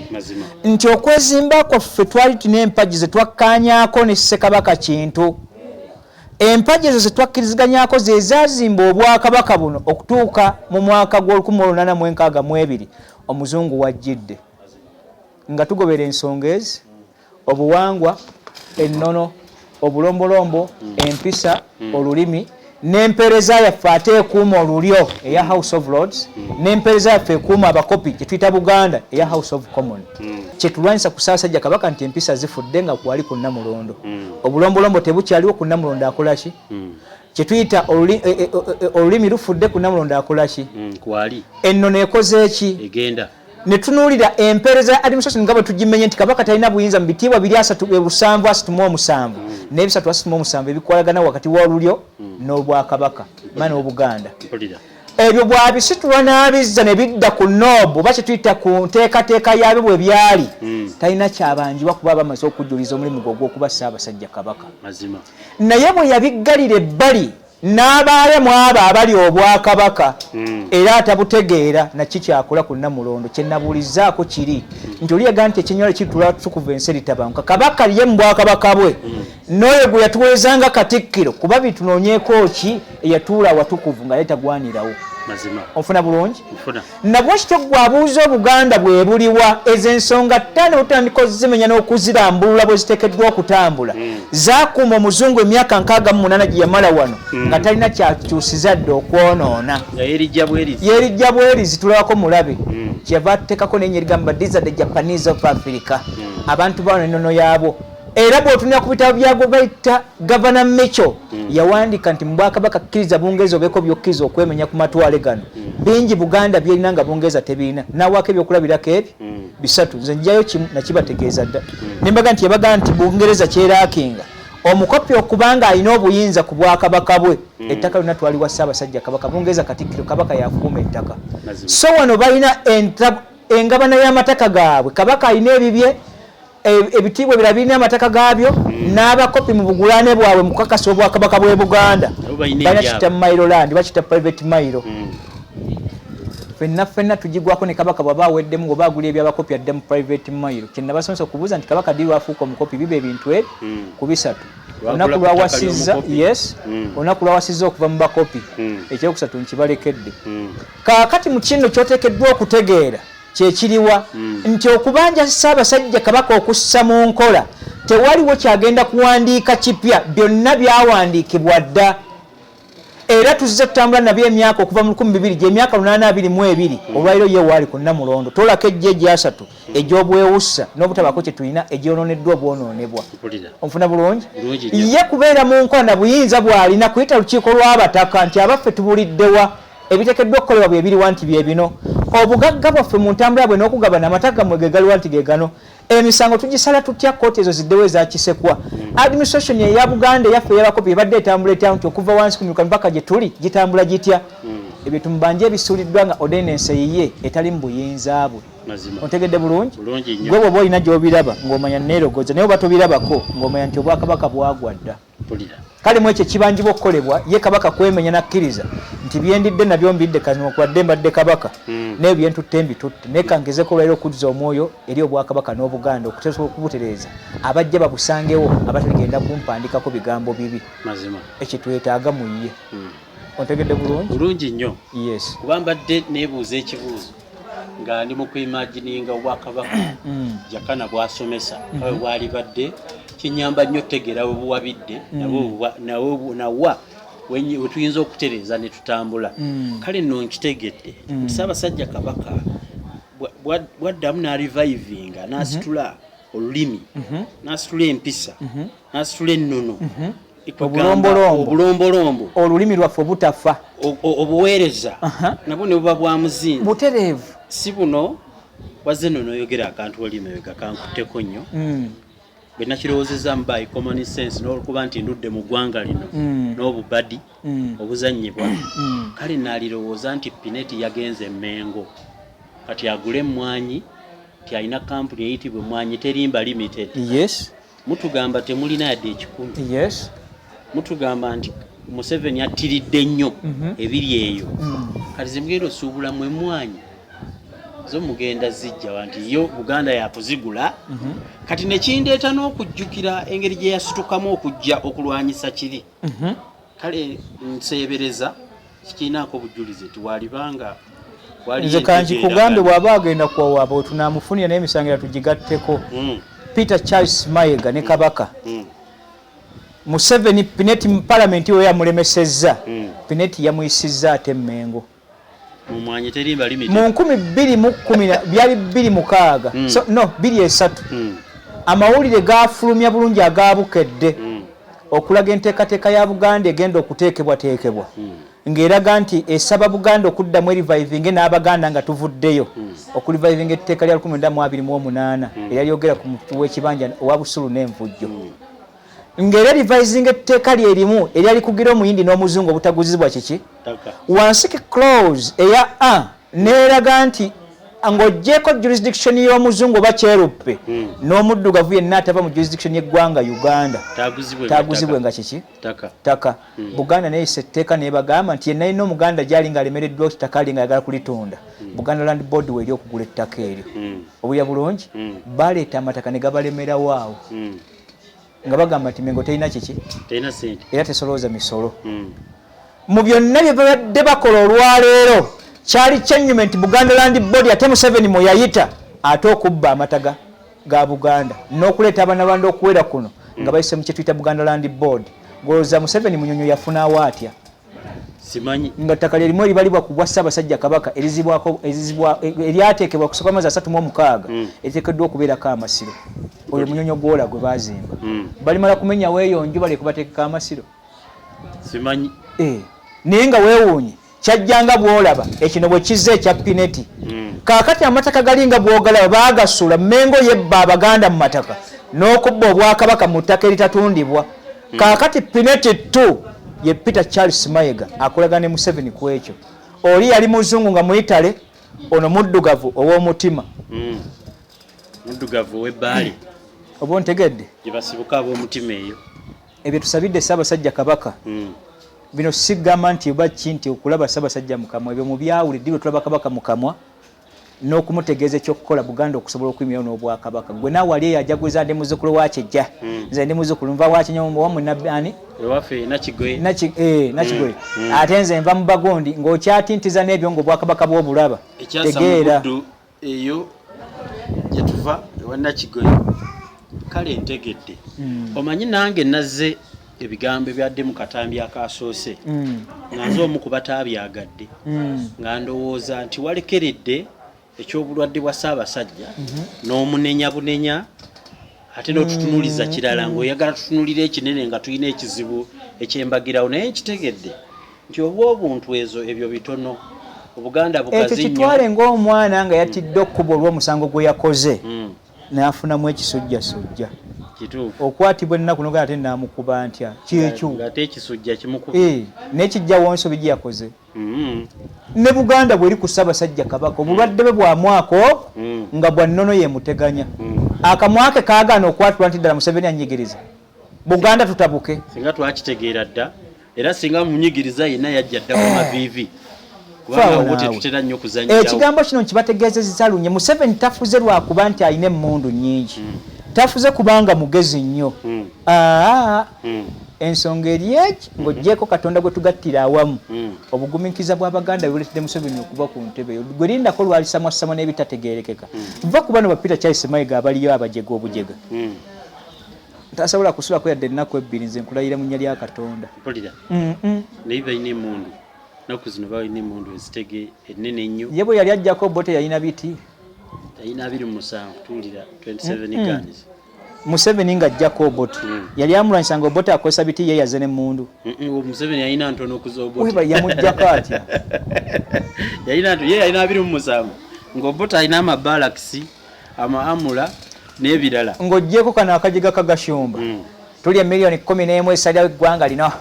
Nti okwezimba kwaffe twali tulina empagi ze twakkaanyaako ne Ssekabaka Kintu. Empagi ezo ze twakkiriziganyako ze zaazimba Obwakabaka buno okutuuka mu mwaka gw'1862 Omuzungu wajjidde. Nga tugobera ensonga ezi obuwangwa, ennono, obulombolombo, empisa, olulimi, n'empeereza yaffe ate ekuuma olulyo eya House of Lords, n'empeereza yaffe ekuuma abakopi kye tuyita Buganda eya House of Common. Kye tulwanyisa ku Ssaasajja Kabaka nti empisa zifudde nga kwali ku Namulondo. Obulombolombo tebukyaliwo ku Namulondo akola ki? Kye tuyita olulimi lufudde ku Namulondo akola ki? Kwali. Ennono ekoze eki? Egenda. Ne tunuulira empeereza ya administration nga bwe tugimenye nti Kabaka talina buyinza mu bitiibwa 337 n'ebisatu ebikwalagana wakati w'olulyo n'Obwakabaka maana Obuganda. Ebyo bw'abisitula n'abizza ne bidda ku noobu oba kye tuyita ku nteekateeka yabyo bwe byali talina kyabanjibwa kuba bamaze okujjuliza omulimu gwe ogw'okuba Ssaabasajja Kabaka. Naye bwe yabiggalira ebbali n'abalemu abo abali Obwakabaka era atabutegeera naki kyakola ku Namulondo kye nabuulizzaako kiri nti oli yagaa nti ekyenyola kitula tukuva ensi eritabanguka Kabaka liye mu Bwakabaka bwe n'oyo gwe yatuweezanga Katikkiro kuba bitunoonyeeko ki eyatuula awatukuvu nga yetagwanirawo. Ofuna bulungi? Nabwo kityo gwe abuuza Obuganda bwe buliwa ez'ensonga ttaano otandika ozimenya n'okuzirambulula bwe ziteekeddwa okutambula zaakuuma Omuzungu emyaka 68 gye yamala wano nga talina kyakyusiza dde okwonoona. Yeerijja bwerizi tulabako mulabe kyeva tuteekako n'enyo erigamba these are the Japanese of Africa. Abantu bano ennono yaabo. Era bw'otunira ku bitabo byagwe bayita Gavana M.i.S.O yawandiika nti mu Bwakabaka kkiriza bungereza obeeko by'okkiriza okwemenya ku matwale gano bingi Buganda byerina nga bungereza tebiina n'awaako ebyokulabirako ebyo bisatu nze njyayo kimu nakibategeeza dda nembaga nti yabaga nti bungereza kyeraakinga omukopi okubanga alina obuyinza ku Bwakabaka bwe ettaka lyonna twaliwa Ssaabasajja Kabaka bungereza Katikkiro Kabaka yakuuma ettaka so wano balina engabana y'amataka gaabwe Kabaka alina ebibye ebitiibwa ebirala birina amataka gaabyo n'abakopi mu bugulaane bwabwe mu kukakasa obwakabaka bw'e Buganda balina kita mayiro land bakita private mayiro ffenna tugigwako ne kabaka bw'aba aweddemu ng'oba agula ebyabakopi adde mu private mayiro kye nabasomesa okubuuza nti kabaka ddi lwafuuka omukopi biba ebintu ebi ku bisatu olunaku lwawasizza olunaku lwawasizza okuva mu bakopi ekyokusatu nkibalekedde kaakati mu kino kyoteekeddwa okutegeera kyekiriwa nti okubanja Ssaabasajja Kabaka okussa mu nkola tewaliwo kyagenda kuwandiika kipya byonna byawandiikibwa dda era tuzze tutambula nabyo emyaka okuva mu 2000 gy'emyaka 822 olwaliro ye waali ku Namulondo tolako ejjeje asatu egy'obwewussa n'obutabako kye tulina egyononeddwa obwonoonebwa onfuna bulungi ye kubeera mu nkola na buyinza bw'alina kuyita lukiiko lw'abataka nti abaffe tubuliddewa ebiteekeddwa okukolebwa bye biriwa nti bye bino obugagga bwaffe mu ntambula bwe n'okugabana amataka mwe ge galiwa nti ge gano emisango tugisala tutya kkooti ezo ziddewo ezakisekwa administration eya Buganda eyaffe ey'abakopi ebadde etambula etya nti okuva wansi kunyuka mpaka gye tuli gitambula gitya ebyo tumubanje ebisuuliddwa nga ordinance eyiye etali mu buyinza bwe ontegedde bulungi gwe bw'oba olina gy'obiraba ng'omanya neerogoza naye oba tobirabako ng'omanya nti obwakabaka bwagwa dda kale mu ekyo kibanjibwa okukolebwa ye kabaka kwemenya nakkiriza nti byendidde nabyo mbidde kano okwadde mbadde kabaka naye byentutte mbitutte naye kangezeko olwaliro okuzza omwoyo eri obwakabaka n'Obuganda okuteesa okubutereeza abajja babusangewo abategenda kumpandikako bigambo bibi ekyo twetaaga mu ye ontegedde bulungi nnyo yes kuba mbadde neebuuza ekibuuzo nga ndi mu kwimagininga obwakabaka Jakana bw'asomesa kawe bwali badde kinyamba nnyo otegeera we buwabidde nawa wetuyinza okutereeza ne tutambula kale nno nkitegedde nti Ssaabasajja Kabaka bwaddamu n'arivivinga n'asitula olulimi n'asitula empisa n'asitula ennono obulombolombo olulimi lwaffe obutafa obuweereza nabwo ne buba bwa muzinzi butereevu si buno wazze nno n'oyogera akantu olimeweka kankutteko nnyo bwe nakirowoozezza mu by common sense n'olwokuba nti ndudde mu ggwanga lino n'obubadi obuzannyibwa kale naalirowooza nti Pineti yagenze Mmengo kati agule emmwanyi nti alina kampuni eyitibwa Emmwanyi Terimba Limited mutugamba temulina yadde ekikumi mutugamba nti Museveni attiridde nnyo ebiri eyo kati zimugenda osuubulamu emmwanyi zo mugenda zijja nti yo Buganda yakuzigula kati nekindeeta n'okujjukira engeri gye yasitukamu okujja okulwanyisa kiri kale nseebereza kikinaako obujulizi tiwalibanga nze kanji kugambe bw'aba agenda kuwawaaba we tunaamufunira n'emisango tugigatteko Peter Charles Mayiga ne Kabaka Museveni Pineti mu palamenti we yamulemesezza Pineti yamuyisizza ate Mmengo Emmwanyi Terimba Limited mu 2010 byali 26 so no 23 amawulire gafulumya bulungi agabukedde okulaga enteekateeka ya Buganda egenda okuteekebwateekebwa ng'eraga nti esaba Buganda okuddamu erivivinge n'Abaganda nga tuvuddeyo okulivivinga etteeka lya 1928 eryayogera ku muntu w'ekibanja owa Busulu n'envujjo ng'era revising etteeka lyerimu eryali kugira omuyindi n'omuzungu obutaguzibwa kiki wansi clause eya a neeraga nti ng'oggyeko jurisdiction y'omuzungu oba kyeruppe n'omuddugavu yenna atava mu jurisdiction y'eggwanga Uganda taaguzibwe nga kiki ttaka Buganda neyisa etteeka nebagamba nti yenna yina Omuganda gyali ng'alemereddwa ettaka lye nga yagala kulitunda Buganda Land Board weeri okugula ettaka eryo obuya bulungi baleeta amataka ne gabalemerawo awo nga bagamba nti Mmengo terina kiki era tesolooza misolo mu byonna bye babadde bakola olwaleero kyali kyenyume nti Buganda Land Board ate Museveni mwe yayita ate okubba amataga ga Buganda n'okuleeta Abannarwanda okuwera kuno nga bayise mu kye tuyita Buganda Land Board ng'olowooza Museveni munyonyo yafunaawo atya simanyi nga ttaka lyerimu eribalibwa ku bwa Ssaabasajja Kabaka eryateekebwa kusooka amazzi 36 eriteekeddwa okubeerako amasiro oyo munyonyo gwola gwe baazimba balimala kumenya weeyonjo baleke bateekeko amasiro simanyi naye nga weewuunye kyajjanga bwolaba ekino bwe kizza ekya Pineti kaakati amataka galinga bwogalaba baagasula Mmengo yebba Abaganda mu mataka n'okubba obwakabaka mu ttaka eritatundibwa kaakati Pineti 2 ye Peter Charles Mayiga akolaga ne Museveni ku ekyo oli yali muzungu nga muyitale ono muddugavu ow'omutima muddugavu w'ebbaali oba ontegedde gye basibuka ab'omutima eyo ebyo tusabidde Ssaabasajja Kabaka bino sigamba nti oba ki nti okulaba Ssaabasajja mukamwa ebyo mu byawulidde bwe tulaba Kabaka mukamwa n'okumutegeeza ekyokukola Buganda okusobola okuyimirawo n'obwakabaka gwe naawe wali eyajaguza ndi muzzukulu wa Kyejja nze ndi muzzukulu nva wa Kinyombo wammwe nabbi ewaffe Nakigoye ate nze nva mu Bagondi ng'okyatintiza n'ebyo ng'obwakabaka bw'obulaba tegeera eyo gye tuva ewa Nakigoye kale ntegedde omanyi nange nazze ebigambo ebyadde mu katambi akasoose nga nze omu ku bataabyaggadde nga ndowooza nti walekeredde ekyobulwadde bwa Ssaabasajja n'omunenya bunenya ate n'otutunuliza kirala ng'oyagala tutunulire ekinene nga tulina ekizibu ekyembagirawo naye nkitegedde nti oba obuntu ezo ebyo bitono Obuganda bukazi nnyo kitwale ng'omwana nga yatidde okkuba olw'omusango gwe yakoze n'afunamu ekisujjasujja okwatibwa ennaku nogaa ate naamukuba ntya kyekyo ate ekisujja kimukuba n'ekijjawo nsobi gye yakoze ne Buganda bweri ku Ssaabasajja Kabaka obulwadde bwe bwamwako nga bwa nnono yemuteganya akamwake kaagaana okwatibwa nti ddala Museveni anyigiriza Buganda tutabuke singa twakitegeera dda era singa munyigiriza yenna yajja dda mu maviivi kubanga obote tutera nnyo kuzanyirawo ekigambo kino nkibategeezezza lunye Museveni tafuze lwakuba nti alina emmundu nnyingi tafuze kubanga mugezi nnyo ensonga eri eki ng'oggyeko Katonda gwe tugattira awamu obugumiikiza bw'Abaganda buletedde Museveni okuva ku ntebe eyo gwe lindako lwalisamwasamwa n'ebitategeerekeka va ku bano ba Peter Charles Mayiga abaliyo abajega obujega tasobola kusulako yadde ennaku ebbiri nze nkulayira mu nnya lya Katonda mpulira naye balina emmundu naku zino balina emmundu ezitege ennene ennyo ye bwe yali ajjako bote yalina biti yalina 27 tuwulira 27 guns Museveni ng'ajjako Obote yali amulwanyisanga Obote akozesa biti ye yaze n'emmundu Museveni yalina ntono okuza Obote weba yamuggyako atya yalina yalina 27 ng'Obote alina amabalakisi amaamula n'ebirala ng'oggyeko kano akajiga kagashumba tuli emiliyoni 11 esalirawo eggwanga lino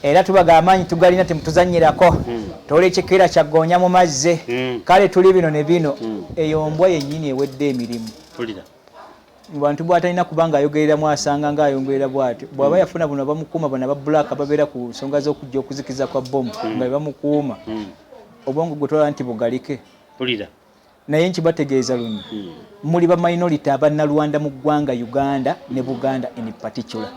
era tubaga amaanyi tugalina temutuzannyirako tola ekikira kyagoonya mu mazzi kale tuli bino ne bino eyo mbwa yennyini ewedde emirimu bantu bw'atalina kubanga ayogereramu asanga ng'ayongerera bw'atyo bw'aba yafuna buno bamukuuma bano ababulaaka babeera ku nsonga z'okujja okuzikiza kwa bomu nga bamukuuma obwongo gwe twala nti bugalike naye nkibategeeza luno muli ba minority abannalwanda mu ggwanga Uganda ne Buganda in particular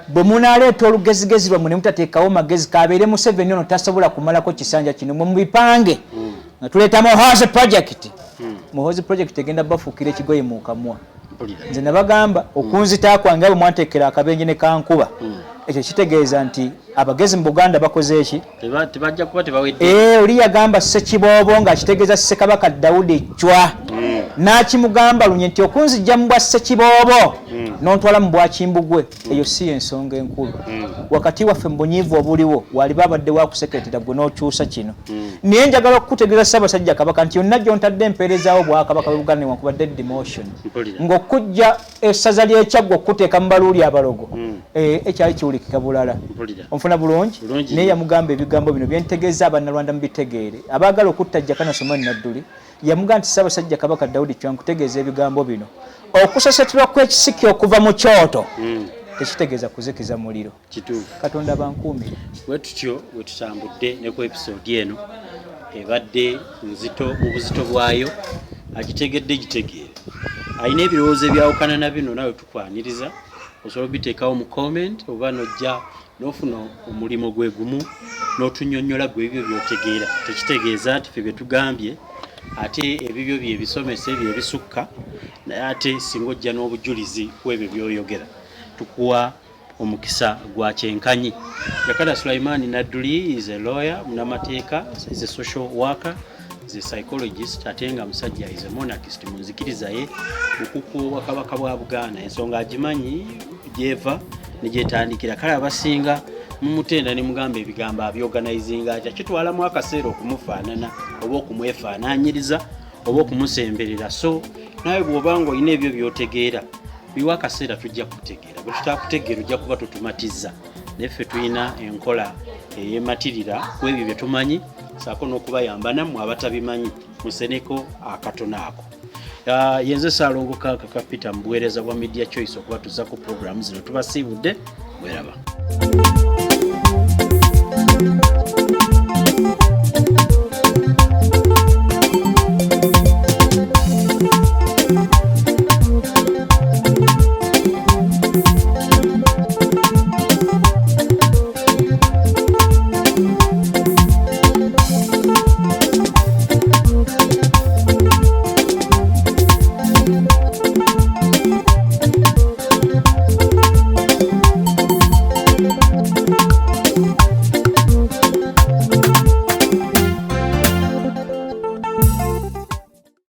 bwe munaaleeta olugezigezi lwammwe ne mutateekawo magezi kabeere Museveni ono tasobola kumalako kisanja kino mwe mubipange nga tuleeta Muhoozi project Muhoozi project egenda bafuukira ekigoye mu kamwa nze nabagamba okunzita kwange bwe mwanteekera akabenje ne kankuba ekyo kitegeeza nti abagezi mu Buganda bakoze eki tebajja kuba tebawedde oli yagamba Ssekiboobo ng'akitegeeza Ssekabaka Dawudi Chwa n'akimugamba lunye nti okunzijja mu bwa Ssekiboobo n'ontwala mu bwa Kimbugwe eyo si ensonga enkulu wakati waffe mu bunyiivu obuliwo waliba abadde wakusekretera gwe n'okyusa kino naye njagala okukutegeeza Ssaabasajja Kabaka nti yonna gy'ontadde empeerezaawo Bwakabaka bwe Buganda newankubadde demotion ng'okujja essaza ly'Ekyaggwa okuteeka mu baluuli abalogo ekyali kiwulikika bulala onfuna bulungi naye yamugamba ebigambo bino byentegeeza abannalwanda mubitegeere abaagala okutta Jakana Nadduli yamugamba nti Ssaabasajja Kabaka Dawudi Chwa nkutegeeza ebigambo bino okusoseterwa kw'ekisiki okuva mu kyoto tekitegeeza kuzikiza muliro Katonda bankuumire bwe tutyo bwe tutambudde ne ku episode eno ebadde nzito mu buzito bwayo agitegedde gitegeere alina ebirowoozo ebyawukana na bino nawe tukwaniriza osobola obiteekawo mu comment oba nojja n'ofuna omulimu gwe gumu n'otunyonnyola gwe ebyo by'otegeera tekitegeeza nti ffe bye tugambye ate ebibyo bye bisomese bye bisukka naye ate singa ojja n'obujulizi ku ebyo by'oyogera tukuwa omukisa gwa kyenkanyi. Jakana Sulaiman Nadduli is a lawyer, munamateeka, is a social worker, is a psychologist, ate nga musajja is a monarchist. Munzikiriza ye okukuwa Kabaka bwa Buganda ensonga agimanyi gyeva nigyetandikira kale abasinga mumutenda ne mugamba ebigambo abyorganizinga atya kitwalamu akaseera okumufaanana oba okumwefaananyiriza oba okumusemberera. So nawe bw'obanga olina ebyo by'otegeera biwa akaseera tujja kutegeera bwe tutakutegeera ojja kuba tutumatiza neffe tulina enkola eyematirira ku ebyo bye tumanyi saako n'okubayamba nammwe abatabimanyi museneko akatono ako. yenze Ssaalongo Kapita mu buweereza bwa Media Choice okuba tuzza ku program zino tubasiibudde mweraba.